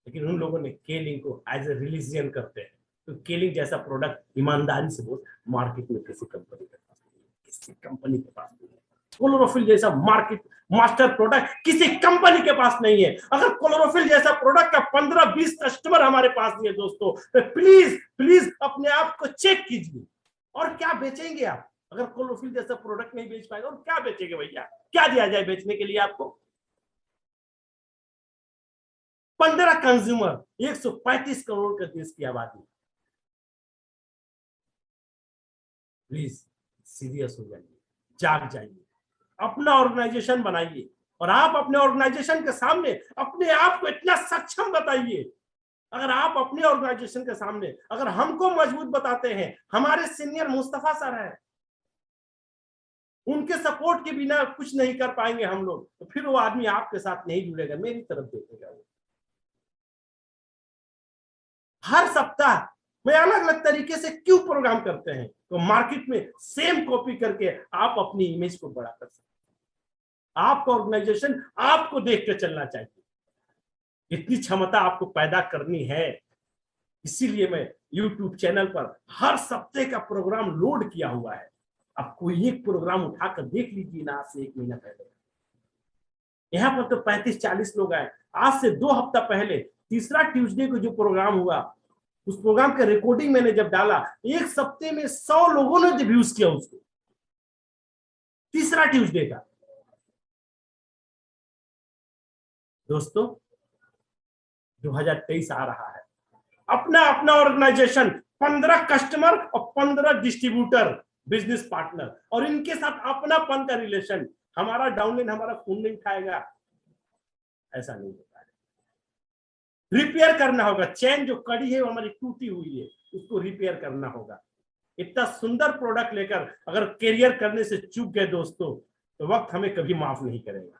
लेकिन उन लोगों ने केलिंग को एज ए रिलीजियन करते हैं। तो केलिंग जैसा प्रोडक्ट ईमानदारी से बोल, मार्केट में किसी कंपनी के पास नहीं है, किसी कंपनी के पास नहीं है। क्लोरोफिल जैसा मार्केट मास्टर प्रोडक्ट किसी कंपनी के पास नहीं है। अगर क्लोरोफिल जैसा प्रोडक्ट का 15-20 कस्टमर हमारे पास नहीं है दोस्तों, तो प्लीज प्लीज अपने आप को चेक कीजिए। और क्या बेचेंगे आप अगर क्लोरोफिल जैसा प्रोडक्ट नहीं बेच पाएगा? और क्या बेचेंगे भैया? क्या दिया जाए बेचने के लिए आपको? 15 कंज्यूमर, 135 करोड़ का देश की आबादी। प्लीज सीरियस हो जाइए, जाग जाइए, अपना ऑर्गेनाइजेशन बनाइए, और आप अपने ऑर्गेनाइजेशन के सामने अपने आप को इतना सक्षम बताइए। अगर आप अपने ऑर्गेनाइजेशन के सामने अगर हमको मजबूत बताते हैं, हमारे सीनियर मुस्तफा सर हैं, उनके सपोर्ट के बिना कुछ नहीं कर पाएंगे हम लोग, तो फिर वो आदमी आपके साथ नहीं जुड़ेगा, मेरी तरफ देखेगा। वो हर सप्ताह मैं अलग अलग तरीके से क्यों प्रोग्राम करते हैं? तो मार्केट में सेम कॉपी करके आप अपनी इमेज को बड़ा कर सकते हैं। आपका ऑर्गेनाइजेशन आपको देख के चलना चाहिए, इतनी क्षमता आपको पैदा करनी है। इसीलिए मैं YouTube चैनल पर हर सप्ताह का प्रोग्राम लोड किया हुआ है। आप कोई एक प्रोग्राम उठाकर देख लीजिए ना, आज से 1 महीना पहले यहाँ पर तो 35-40 लोग आए। आज से 2 हफ्ता पहले तीसरा ट्यूसडे को जो प्रोग्राम हुआ, उस प्रोग्राम का रिकॉर्डिंग मैंने जब डाला, एक सप्ते में 100 लोगों ने व्यूज किया उसको, तीसरा ट्यूसडे का। दोस्तों 2023 आ रहा है, अपना अपना ऑर्गेनाइजेशन, 15 कस्टमर और 15 डिस्ट्रीब्यूटर, बिजनेस पार्टनर, और इनके साथ अपनापन का रिलेशन। हमारा डाउनलाइन हमारा फोन नहीं उठाएगा, ऐसा नहीं होता है। रिपेयर करना होगा, चेन जो कड़ी है वो हमारी टूटी हुई है, उसको रिपेयर करना होगा। इतना सुंदर प्रोडक्ट लेकर अगर कैरियर करने से चूक गए दोस्तों, तो वक्त हमें कभी माफ नहीं करेगा,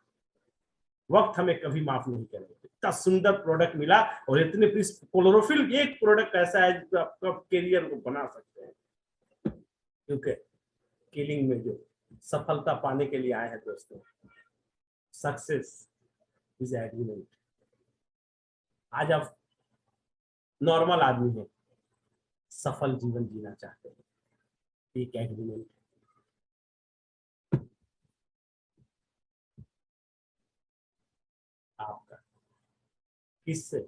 वक्त हमें कभी माफ नहीं करेगा। इतना सुंदर प्रोडक्ट मिला और इतने क्लोरोफिल एक प्रोडक्ट ऐसा है जो आपका करियर को बना सकते हैं। क्योंकि किलिंग में जो सफलता पाने के लिए आए हैं दोस्तों, सक्सेस इज एग्रीमेंट। आज आप नॉर्मल आदमी हैं, सफल जीवन जीना चाहते हैं, एक एग्रीमेंट। आपका किससे?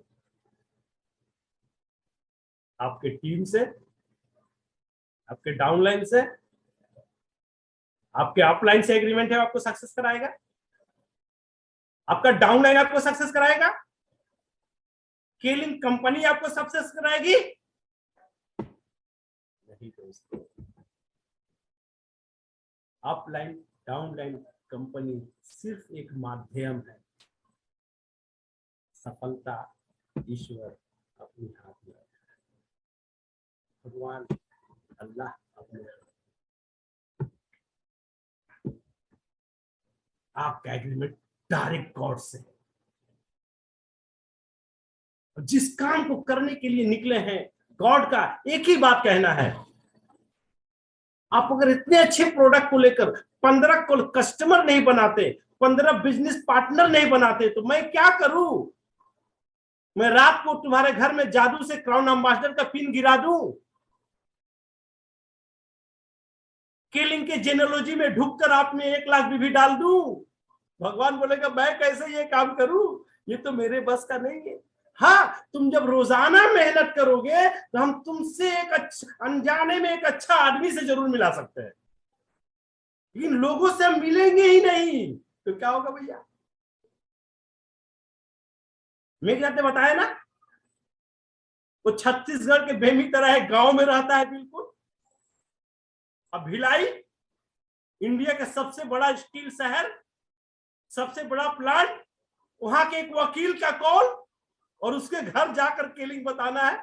आपके टीम से, आपके डाउनलाइन से, आपके अपलाइन से एग्रीमेंट है, आपको सक्सेस कराएगा? आपका डाउनलाइन आपको सक्सेस कराएगा? स्केलिंग कंपनी आपको सक्सेस कराएगी? नहीं दोस्तों, अपलाइन डाउनलाइन कंपनी सिर्फ एक माध्यम है। सफलता ईश्वर अपने हाथ में, भगवान अल्लाह अपने हाथ। आपका एग्रीमेंट डायरेक्ट गॉड से। जिस काम को करने के लिए निकले हैं, गॉड का एक ही बात कहना है, आप अगर इतने अच्छे प्रोडक्ट को लेकर 15 को कस्टमर नहीं बनाते, 15 बिजनेस पार्टनर नहीं बनाते, तो मैं क्या करूं? मैं रात को तुम्हारे घर में जादू से क्राउन एम्बेसडर का पिन गिरा दूं? स्केलिंग के जेनोलॉजी में ढुककर आप में 1 लाख बीवी डाल दूं? भगवान बोलेगा मैं कैसे ये काम करूं, ये तो मेरे बस का नहीं है। हाँ, तुम जब रोजाना मेहनत करोगे तो हम तुमसे एक अनजाने में एक अच्छा आदमी से जरूर मिला सकते हैं, लेकिन लोगों से हम मिलेंगे ही नहीं, तो क्या होगा भैया? मेघ ने बताया ना, वो छत्तीसगढ़ के बेमी तरह है, गांव में रहता है बिल्कुल। अब भिलाई इंडिया का सबसे बड़ा स्टील शहर, सबसे बड़ा प्लांट, वहां के एक वकील का कॉल और उसके घर जाकर केलिंग बताना है।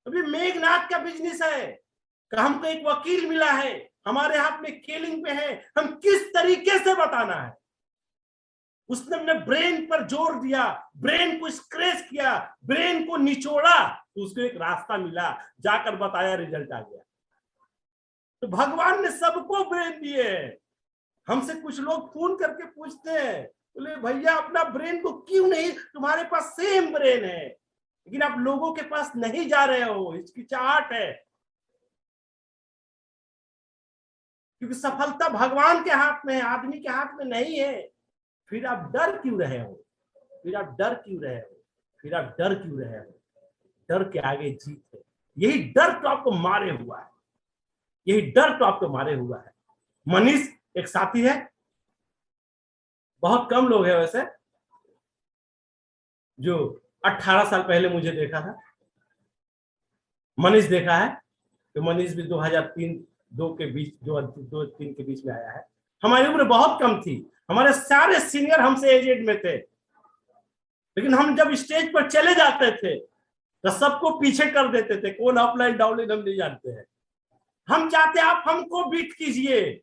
अभी मेघनाथ का बिजनेस है कि हमको एक वकील मिला है, हमारे हाथ में केलिंग पे है, हम किस तरीके से बताना है। उसने अपने ब्रेन पर जोर दिया, ब्रेन को स्क्रैच किया, ब्रेन को निचोड़ा, तो उसको एक रास्ता मिला, जाकर बताया, रिजल्ट आ गया। तो भगवान ने सबको ब्रेन दिए। हमसे कुछ लोग फोन करके पूछते हैं, बोले भैया अपना ब्रेन को क्यों नहीं, तुम्हारे पास सेम ब्रेन है लेकिन आप लोगों के पास नहीं जा रहे हो, हिचकिचाहट है। क्योंकि सफलता भगवान के हाथ में है, आदमी के हाथ में नहीं है। फिर आप डर क्यों रहे हो? फिर आप डर क्यों रहे हो? फिर आप डर क्यों रहे हो? डर के आगे जीत है। यही डर तो आपको मारे हुआ है, यही डर तो आपको मारे हुआ है। मनीष एक साथी है, बहुत कम लोग हैं वैसे जो 18 साल पहले मुझे देखा था। मनीष देखा है तो मनीष भी 2003-2 के बीच, 2003 के बीच में आया है। हमारी उम्र बहुत कम थी, हमारे सारे सीनियर हमसे एजेड में थे, लेकिन हम जब स्टेज पर चले जाते थे तो सबको पीछे कर देते थे। कौन अपलाइन डाउनलाइन हम नहीं जानते हैं। हम चाहते आप हमको बीट कीजिए,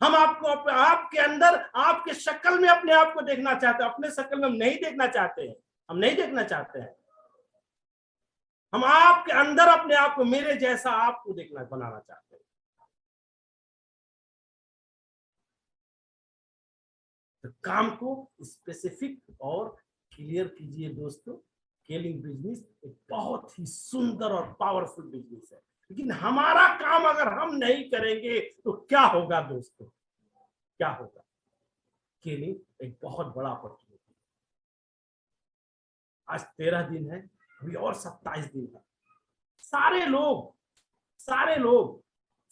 हम आपको आपके अंदर, आपके शक्ल में अपने आप को देखना चाहते हैं। अपने शक्ल में हम नहीं देखना चाहते हैं, हम नहीं देखना चाहते हैं। हम आपके अंदर अपने आप को मेरे जैसा आपको देखना, बनाना चाहते हैं। तो काम को स्पेसिफिक और क्लियर कीजिए दोस्तों। स्केलिंग बिजनेस एक बहुत ही सुंदर और पावरफुल बिजनेस है, लेकिन हमारा काम अगर हम नहीं करेंगे तो क्या होगा दोस्तों? क्या होगा? स्केलिंग एक बहुत बड़ा अपॉर्चुनिटी। आज 13 दिन है, अभी और 27 दिन है। सारे लोग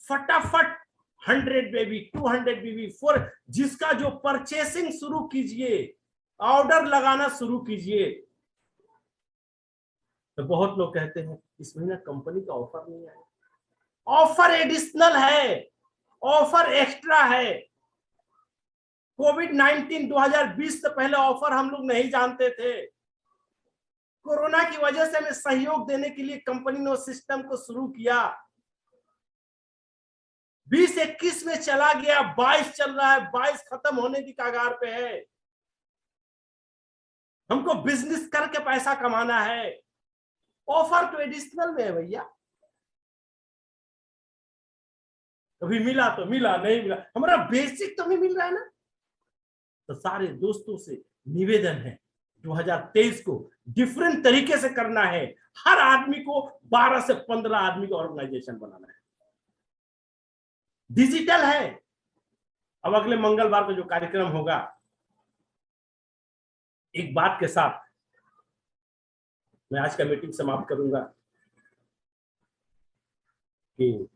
फटाफट 100 बेबी, 200 बेबी, 4, जिसका जो परचेसिंग शुरू कीजिए, ऑर्डर लगाना शुरू कीजिए। तो बहुत लोग कहते हैं इस महीने कंपनी का ऑफर नहीं आया। ऑफर एडिशनल है, ऑफर एक्स्ट्रा है। कोविड-19 2020 से पहले ऑफर हम लोग नहीं जानते थे। कोरोना की वजह से हमें सहयोग देने के लिए कंपनी ने उस सिस्टम को शुरू किया। 2021 में चला गया, 22 चल रहा है, 22 खत्म होने की कगार पे है। हमको बिजनेस करके पैसा कमाना है। ऑफर ट्रेडिशनल में है भैया, कभी मिला तो मिला, नहीं मिला, हमारा बेसिक तो नहीं मिल रहा है ना। तो सारे दोस्तों से निवेदन है, 2023 को डिफरेंट तरीके से करना है। हर आदमी को 12 से 15 आदमी का ऑर्गेनाइजेशन बनाना है। डिजिटल है। अब अगले मंगलवार को जो कार्यक्रम होगा, एक बात के साथ मैं आज का मीटिंग समाप्त करूंगा कि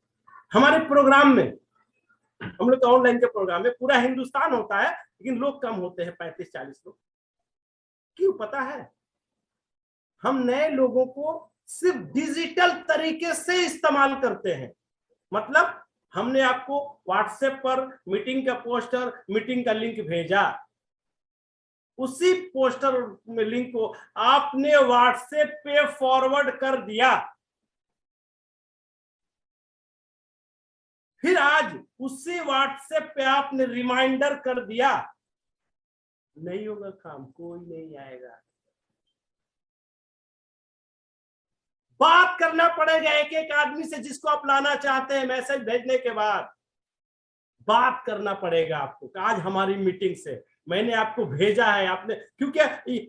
हमारे प्रोग्राम में, हम लोग ऑनलाइन के प्रोग्राम में पूरा हिंदुस्तान होता है, लेकिन लोग कम होते हैं, 35-40 लोग। क्यों पता है? हम नए लोगों को सिर्फ डिजिटल तरीके से इस्तेमाल करते हैं। मतलब हमने आपको व्हाट्सएप पर मीटिंग का पोस्टर, मीटिंग का लिंक भेजा, उसी पोस्टर में लिंक को आपने व्हाट्सएप पे फॉरवर्ड कर दिया, फिर आज उसी व्हाट्सएप पे आपने रिमाइंडर कर दिया, नहीं होगा काम, कोई नहीं आएगा। बात करना पड़ेगा एक एक आदमी से जिसको आप लाना चाहते हैं। मैसेज भेजने के बाद बात करना पड़ेगा आपको। आज हमारी मीटिंग से मैंने आपको भेजा है, आपने, क्योंकि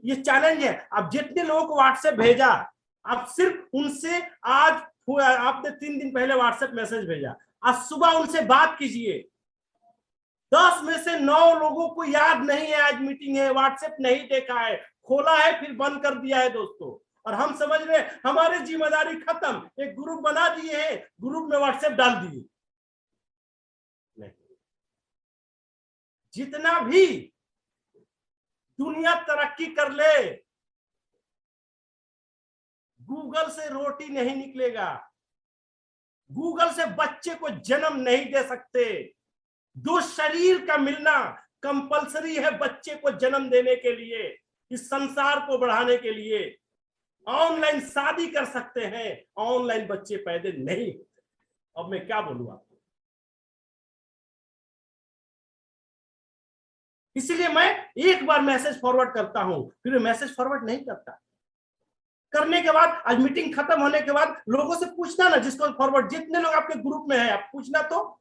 ये चैलेंज है। आप जितने लोगों को व्हाट्सएप भेजा, आप सिर्फ उनसे, आज आपने 3 दिन पहले व्हाट्सएप मैसेज भेजा, आज सुबह उनसे बात कीजिए। 10 में से 9 लोगों को याद नहीं है आज मीटिंग है, व्हाट्सएप नहीं देखा है, खोला है फिर बंद कर दिया है दोस्तों। और हम समझ रहे हमारी जिम्मेदारी खत्म, एक ग्रुप बना दिए हैं, ग्रुप में व्हाट्सएप डाल दिए। नहीं, जितना भी दुनिया तरक्की कर ले, गूगल से रोटी नहीं निकलेगा। गूगल से बच्चे को जन्म नहीं दे सकते। 2 शरीर का मिलना कंपलसरी है बच्चे को जन्म देने के लिए, इस संसार को बढ़ाने के लिए। ऑनलाइन शादी कर सकते हैं, ऑनलाइन बच्चे पैदा नहीं होते। अब मैं क्या बोलूं आपको? इसलिए मैं एक बार मैसेज फॉरवर्ड करता हूं, फिर मैसेज फॉरवर्ड नहीं करता। करने के बाद, आज मीटिंग खत्म होने के बाद लोगों से पूछना ना, जिसको फॉरवर्ड, जितने लोग आपके ग्रुप में है, आप पूछना तो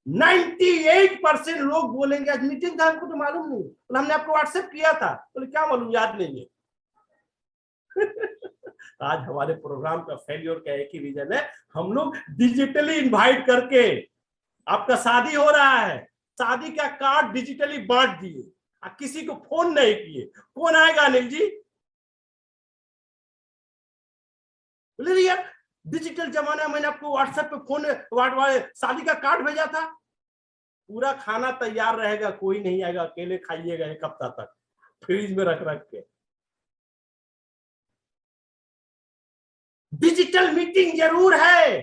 98% लोग बोलेंगे आज मीटिंग था, हमको तो मालूम नहीं, तो हमने आपको व्हाट्सएप किया था, तो क्या मालूम, याद नहीं है। आज हमारे प्रोग्राम का फेल्योर का एक ही रीजन है, हम लोग डिजिटली इनवाइट करके, आपका शादी हो रहा है, शादी का कार्ड डिजिटली बांट दिए, किसी को फोन नहीं किए। फोन आएगा अनिल जी, बोले यार डिजिटल जमाना, मैंने आपको व्हाट्सएप पे फोन, शादी का कार्ड भेजा था, पूरा खाना तैयार रहेगा, कोई नहीं आएगा, अकेले खाइएगा 1 हफ्ता तक फ्रिज में रख रख के। डिजिटल मीटिंग जरूर है,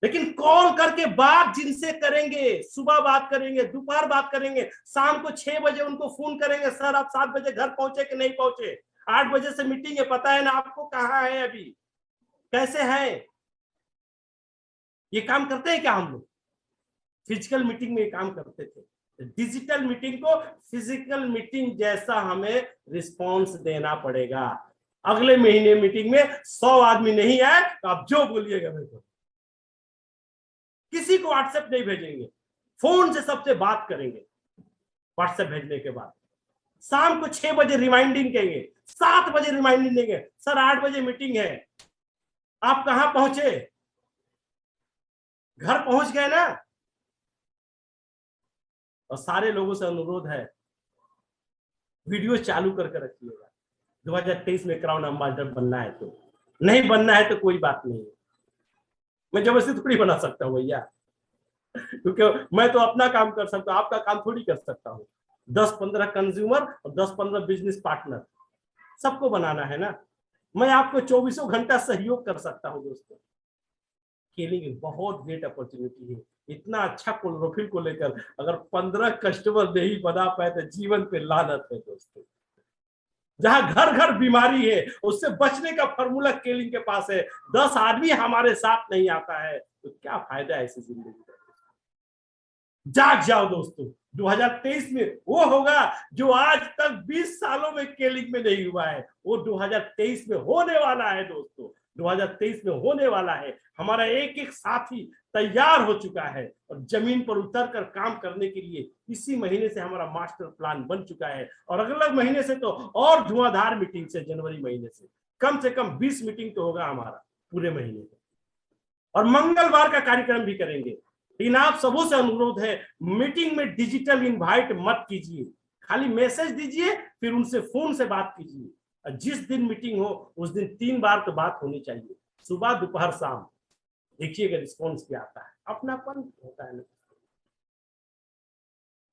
लेकिन कॉल करके बात जिनसे करेंगे, सुबह बात करेंगे, दोपहर बात करेंगे, शाम को 6 बजे उनको फोन करेंगे, सर आप 7 बजे घर पहुंचे कि नहीं पहुंचे, 8 बजे से मीटिंग है, पता है ना आपको कहाँ है, अभी कैसे है। ये काम करते हैं क्या हम लोग? फिजिकल मीटिंग में ये काम करते थे। डिजिटल मीटिंग को फिजिकल मीटिंग जैसा हमें रिस्पॉन्स देना पड़ेगा। अगले महीने मीटिंग में 100 आदमी नहीं आए तो आप जो बोलिएगा मेरे को, किसी को व्हाट्सएप नहीं भेजेंगे, फोन से सबसे बात करेंगे। व्हाट्सएप भेजने के बाद शाम को 6 बजे रिमाइंडिंग करेंगे, 7 बजे रिमाइंडिंग देंगे, सर 8 बजे मीटिंग है, आप कहां पहुंचे, घर पहुंच गए ना। और सारे लोगों से अनुरोध है, वीडियो चालू करके रखिएगा। 2023 में क्राउन एम्बेसडर बनना है, तो नहीं बनना है तो कोई बात नहीं है, मैं जबरदस्ती थोड़ी बना सकता हूं भैया, क्योंकि मैं तो अपना काम कर सकता हूं, आपका काम थोड़ी कर सकता हूं। 10-15 कंज्यूमर और 10-15 बिजनेस पार्टनर सबको बनाना है ना। मैं आपको 24 घंटा सहयोग कर सकता हूं दोस्तों। स्केलिंग बहुत ग्रेट अपॉर्चुनिटी है। इतना अच्छा क्लोरोफिल को लेकर अगर 15 कस्टमर नहीं बना पाए तो जीवन पे लानत है दोस्तों। जहां घर घर बीमारी है, उससे बचने का फॉर्मूला स्केलिंग के पास है। 10 आदमी हमारे साथ नहीं आता है तो क्या फायदा है ऐसी जिंदगी का। जाग जाओ दोस्तों, 2023 में वो होगा जो आज तक 20 सालों में केलिंग में नहीं हुआ है, वो 2023 में होने वाला है दोस्तों, 2023 में होने वाला है। हमारा एक एक साथी तैयार हो चुका है और जमीन पर उतर कर काम करने के लिए इसी महीने से हमारा मास्टर प्लान बन चुका है। और अगले महीने से तो और धुआंधार मीटिंग से, जनवरी महीने से कम 20 मीटिंग तो होगा हमारा पूरे महीने में, और मंगलवार का कार्यक्रम भी करेंगे। लेकिन आप सबों से अनुरोध है, मीटिंग में डिजिटल इनवाइट मत कीजिए, खाली मैसेज दीजिए, फिर उनसे फोन से बात कीजिए। जिस दिन मीटिंग हो उस दिन 3 बार तो बात होनी चाहिए, सुबह दोपहर शाम। देखिएगा रिस्पॉन्स क्या आता है, अपनापन होता है ना।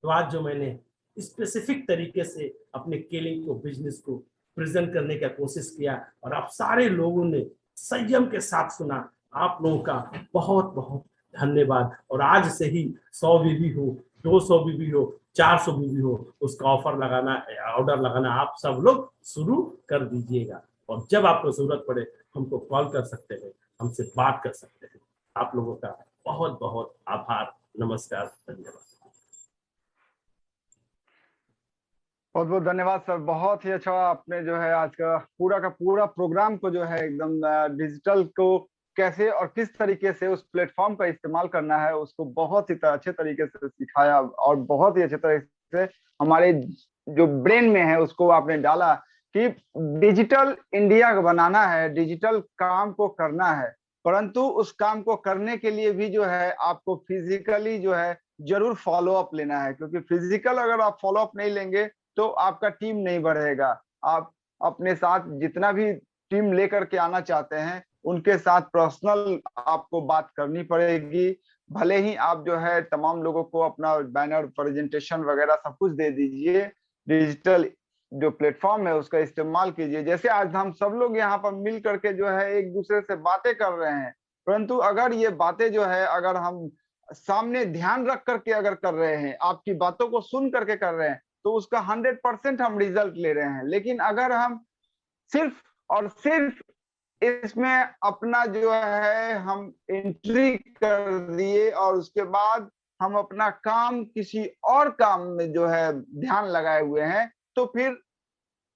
तो आज जो मैंने स्पेसिफिक तरीके से अपने केलिंग को, बिजनेस को प्रेजेंट करने का कोशिश किया और आप सारे लोगों ने संयम के साथ सुना, आप लोगों का बहुत बहुत धन्यवाद। और आज से ही 100 बीबी हो, 200 बीबी हो, 400 बीबी हो, उसका ऑफर लगाना, ऑर्डर लगाना आप सब लोग शुरू कर दीजिएगा। और जब आपको जरूरत पड़े हमको कॉल कर सकते हैं, हमसे बात कर सकते हैं। आप लोगों का बहुत बहुत आभार, नमस्कार, धन्यवाद। बहुत बहुत धन्यवाद सर, बहुत ही अच्छा। आपने जो है आज का पूरा प्रोग्राम को जो है एकदम डिजिटल को कैसे और किस तरीके से उस प्लेटफॉर्म का इस्तेमाल करना है उसको बहुत ही अच्छे तरीके से सिखाया, और बहुत ही अच्छे तरीके से हमारे जो ब्रेन में है उसको आपने डाला कि डिजिटल इंडिया बनाना है, डिजिटल काम को करना है। परंतु उस काम को करने के लिए भी जो है आपको फिजिकली जो है जरूर फॉलो अप लेना है, क्योंकि फिजिकल अगर आप फॉलो अप नहीं लेंगे तो आपका टीम नहीं बढ़ेगा। आप अपने साथ जितना भी टीम लेकर के आना चाहते हैं उनके साथ पर्सनल आपको बात करनी पड़ेगी। भले ही आप जो है तमाम लोगों को अपना बैनर, प्रेजेंटेशन वगैरह सब कुछ दे दीजिए, डिजिटल जो प्लेटफॉर्म है उसका इस्तेमाल कीजिए। जैसे आज हम सब लोग यहाँ पर मिल करके जो है एक दूसरे से बातें कर रहे हैं, परंतु अगर ये बातें जो है अगर हम सामने ध्यान रख करके अगर कर रहे हैं, आपकी बातों को सुन करके कर रहे हैं, तो उसका 100% हम रिजल्ट ले रहे हैं। लेकिन अगर हम सिर्फ और सिर्फ इसमें अपना जो है हम एंट्री कर दिए और उसके बाद हम अपना काम किसी और काम में जो है ध्यान लगाए हुए हैं, तो फिर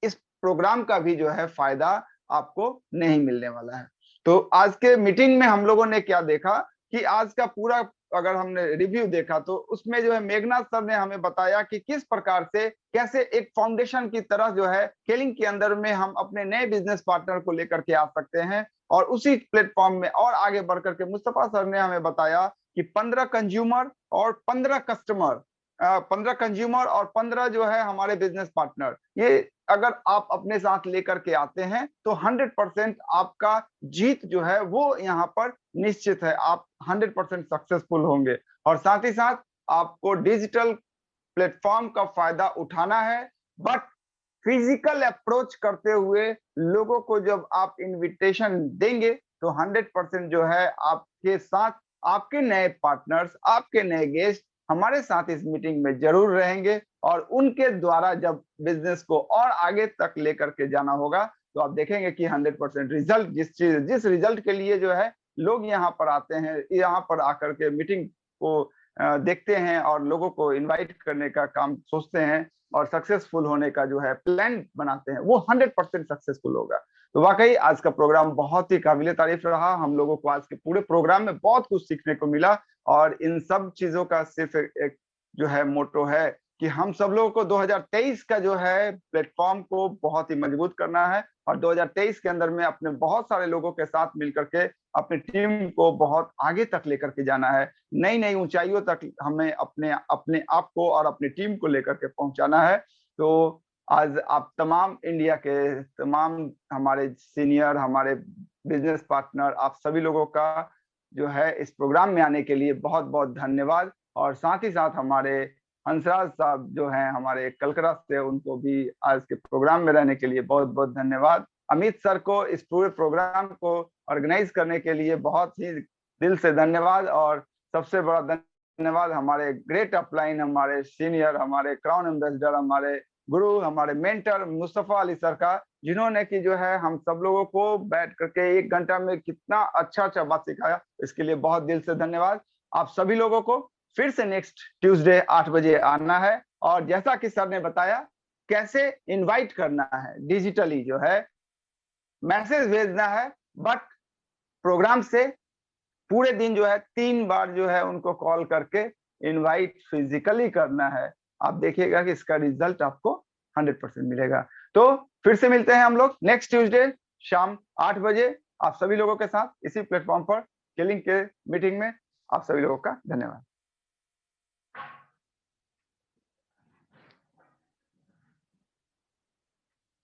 इस प्रोग्राम का भी जो है फायदा आपको नहीं मिलने वाला है। तो आज के मीटिंग में हम लोगों ने क्या देखा कि आज का पूरा अगर हमने रिव्यू देखा तो उसमें जो है मेघनाथ सर ने हमें बताया कि किस प्रकार से कैसे एक फाउंडेशन की तरह जो है केलिंग के अंदर में हम अपने नए बिजनेस पार्टनर को लेकर के आ सकते हैं और उसी प्लेटफॉर्म में और आगे बढ़ करके मुस्तफा सर ने हमें बताया कि 15 कंज्यूमर और 15 कस्टमर, 15 कंज्यूमर और 15 जो है हमारे बिजनेस पार्टनर, ये अगर आप अपने साथ लेकर के आते हैं तो 100% आपका जीत जो है वो यहाँ पर निश्चित है। आप 100% सक्सेसफुल होंगे और साथ ही साथ आपको डिजिटल प्लेटफॉर्म का फायदा उठाना है, बट फिजिकल अप्रोच करते हुए लोगों को जब आप इनविटेशन देंगे तो 100% जो है आपके साथ आपके नए पार्टनर्स, आपके नए गेस्ट हमारे साथ इस मीटिंग में जरूर रहेंगे और उनके द्वारा जब बिजनेस को और आगे तक लेकर के जाना होगा तो आप देखेंगे कि 100% रिजल्ट, जिस रिजल्ट के लिए जो है लोग यहाँ पर आते हैं, यहाँ पर आकर के मीटिंग को देखते हैं और लोगों को इनवाइट करने का काम सोचते हैं और सक्सेसफुल होने का जो है प्लान बनाते हैं, वो 100% सक्सेसफुल होगा। तो वाकई आज का प्रोग्राम बहुत ही काबिले तारीफ रहा। हम लोगों को आज के पूरे प्रोग्राम में बहुत कुछ सीखने को मिला और इन सब चीजों का सिर्फ एक जो है मोटो है कि हम सब लोगों को 2023 का जो है प्लेटफॉर्म को बहुत ही मजबूत करना है और 2023 के अंदर में अपने बहुत सारे लोगों के साथ मिलकर के अपनी टीम को बहुत आगे तक लेकर के जाना है, नई नई ऊंचाइयों तक हमें अपने अपने आप को और अपनी टीम को लेकर के पहुंचाना है। तो आज आप तमाम इंडिया के तमाम हमारे सीनियर, हमारे बिजनेस पार्टनर, आप सभी लोगों का जो है इस प्रोग्राम में आने के लिए बहुत बहुत धन्यवाद। और साथ ही साथ हमारे हंसराज साहब जो हैं हमारे कलकत्ता से, उनको भी आज के प्रोग्राम में रहने के लिए बहुत बहुत धन्यवाद। अमित सर को इस पूरे प्रोग्राम को ऑर्गेनाइज करने के लिए बहुत ही दिल से धन्यवाद। और सबसे बड़ा धन्यवाद हमारे ग्रेट अपलाइन, हमारे सीनियर, हमारे क्राउन एम्बेसडर, हमारे गुरु, हमारे मेंटर मुस्तफा अली सर का, जिन्होंने कि जो है हम सब लोगों को बैठ करके 1 घंटा में कितना अच्छा अच्छा बात सिखाया, इसके लिए बहुत दिल से धन्यवाद। आप सभी लोगों को फिर से नेक्स्ट ट्यूसडे 8 बजे आना है। और जैसा कि सर ने बताया कैसे इनवाइट करना है, डिजिटली जो है मैसेज भेजना है, बट प्रोग्राम से पूरे दिन जो है 3 बार जो है उनको कॉल करके इनवाइट फिजिकली करना है। आप देखिएगा कि इसका रिजल्ट आपको 100% मिलेगा। तो फिर से मिलते हैं हम लोग नेक्स्ट ट्यूसडे शाम 8 बजे आप सभी लोगों के साथ इसी प्लेटफॉर्म पर किलिंग के मीटिंग में। आप सभी लोगों का धन्यवाद।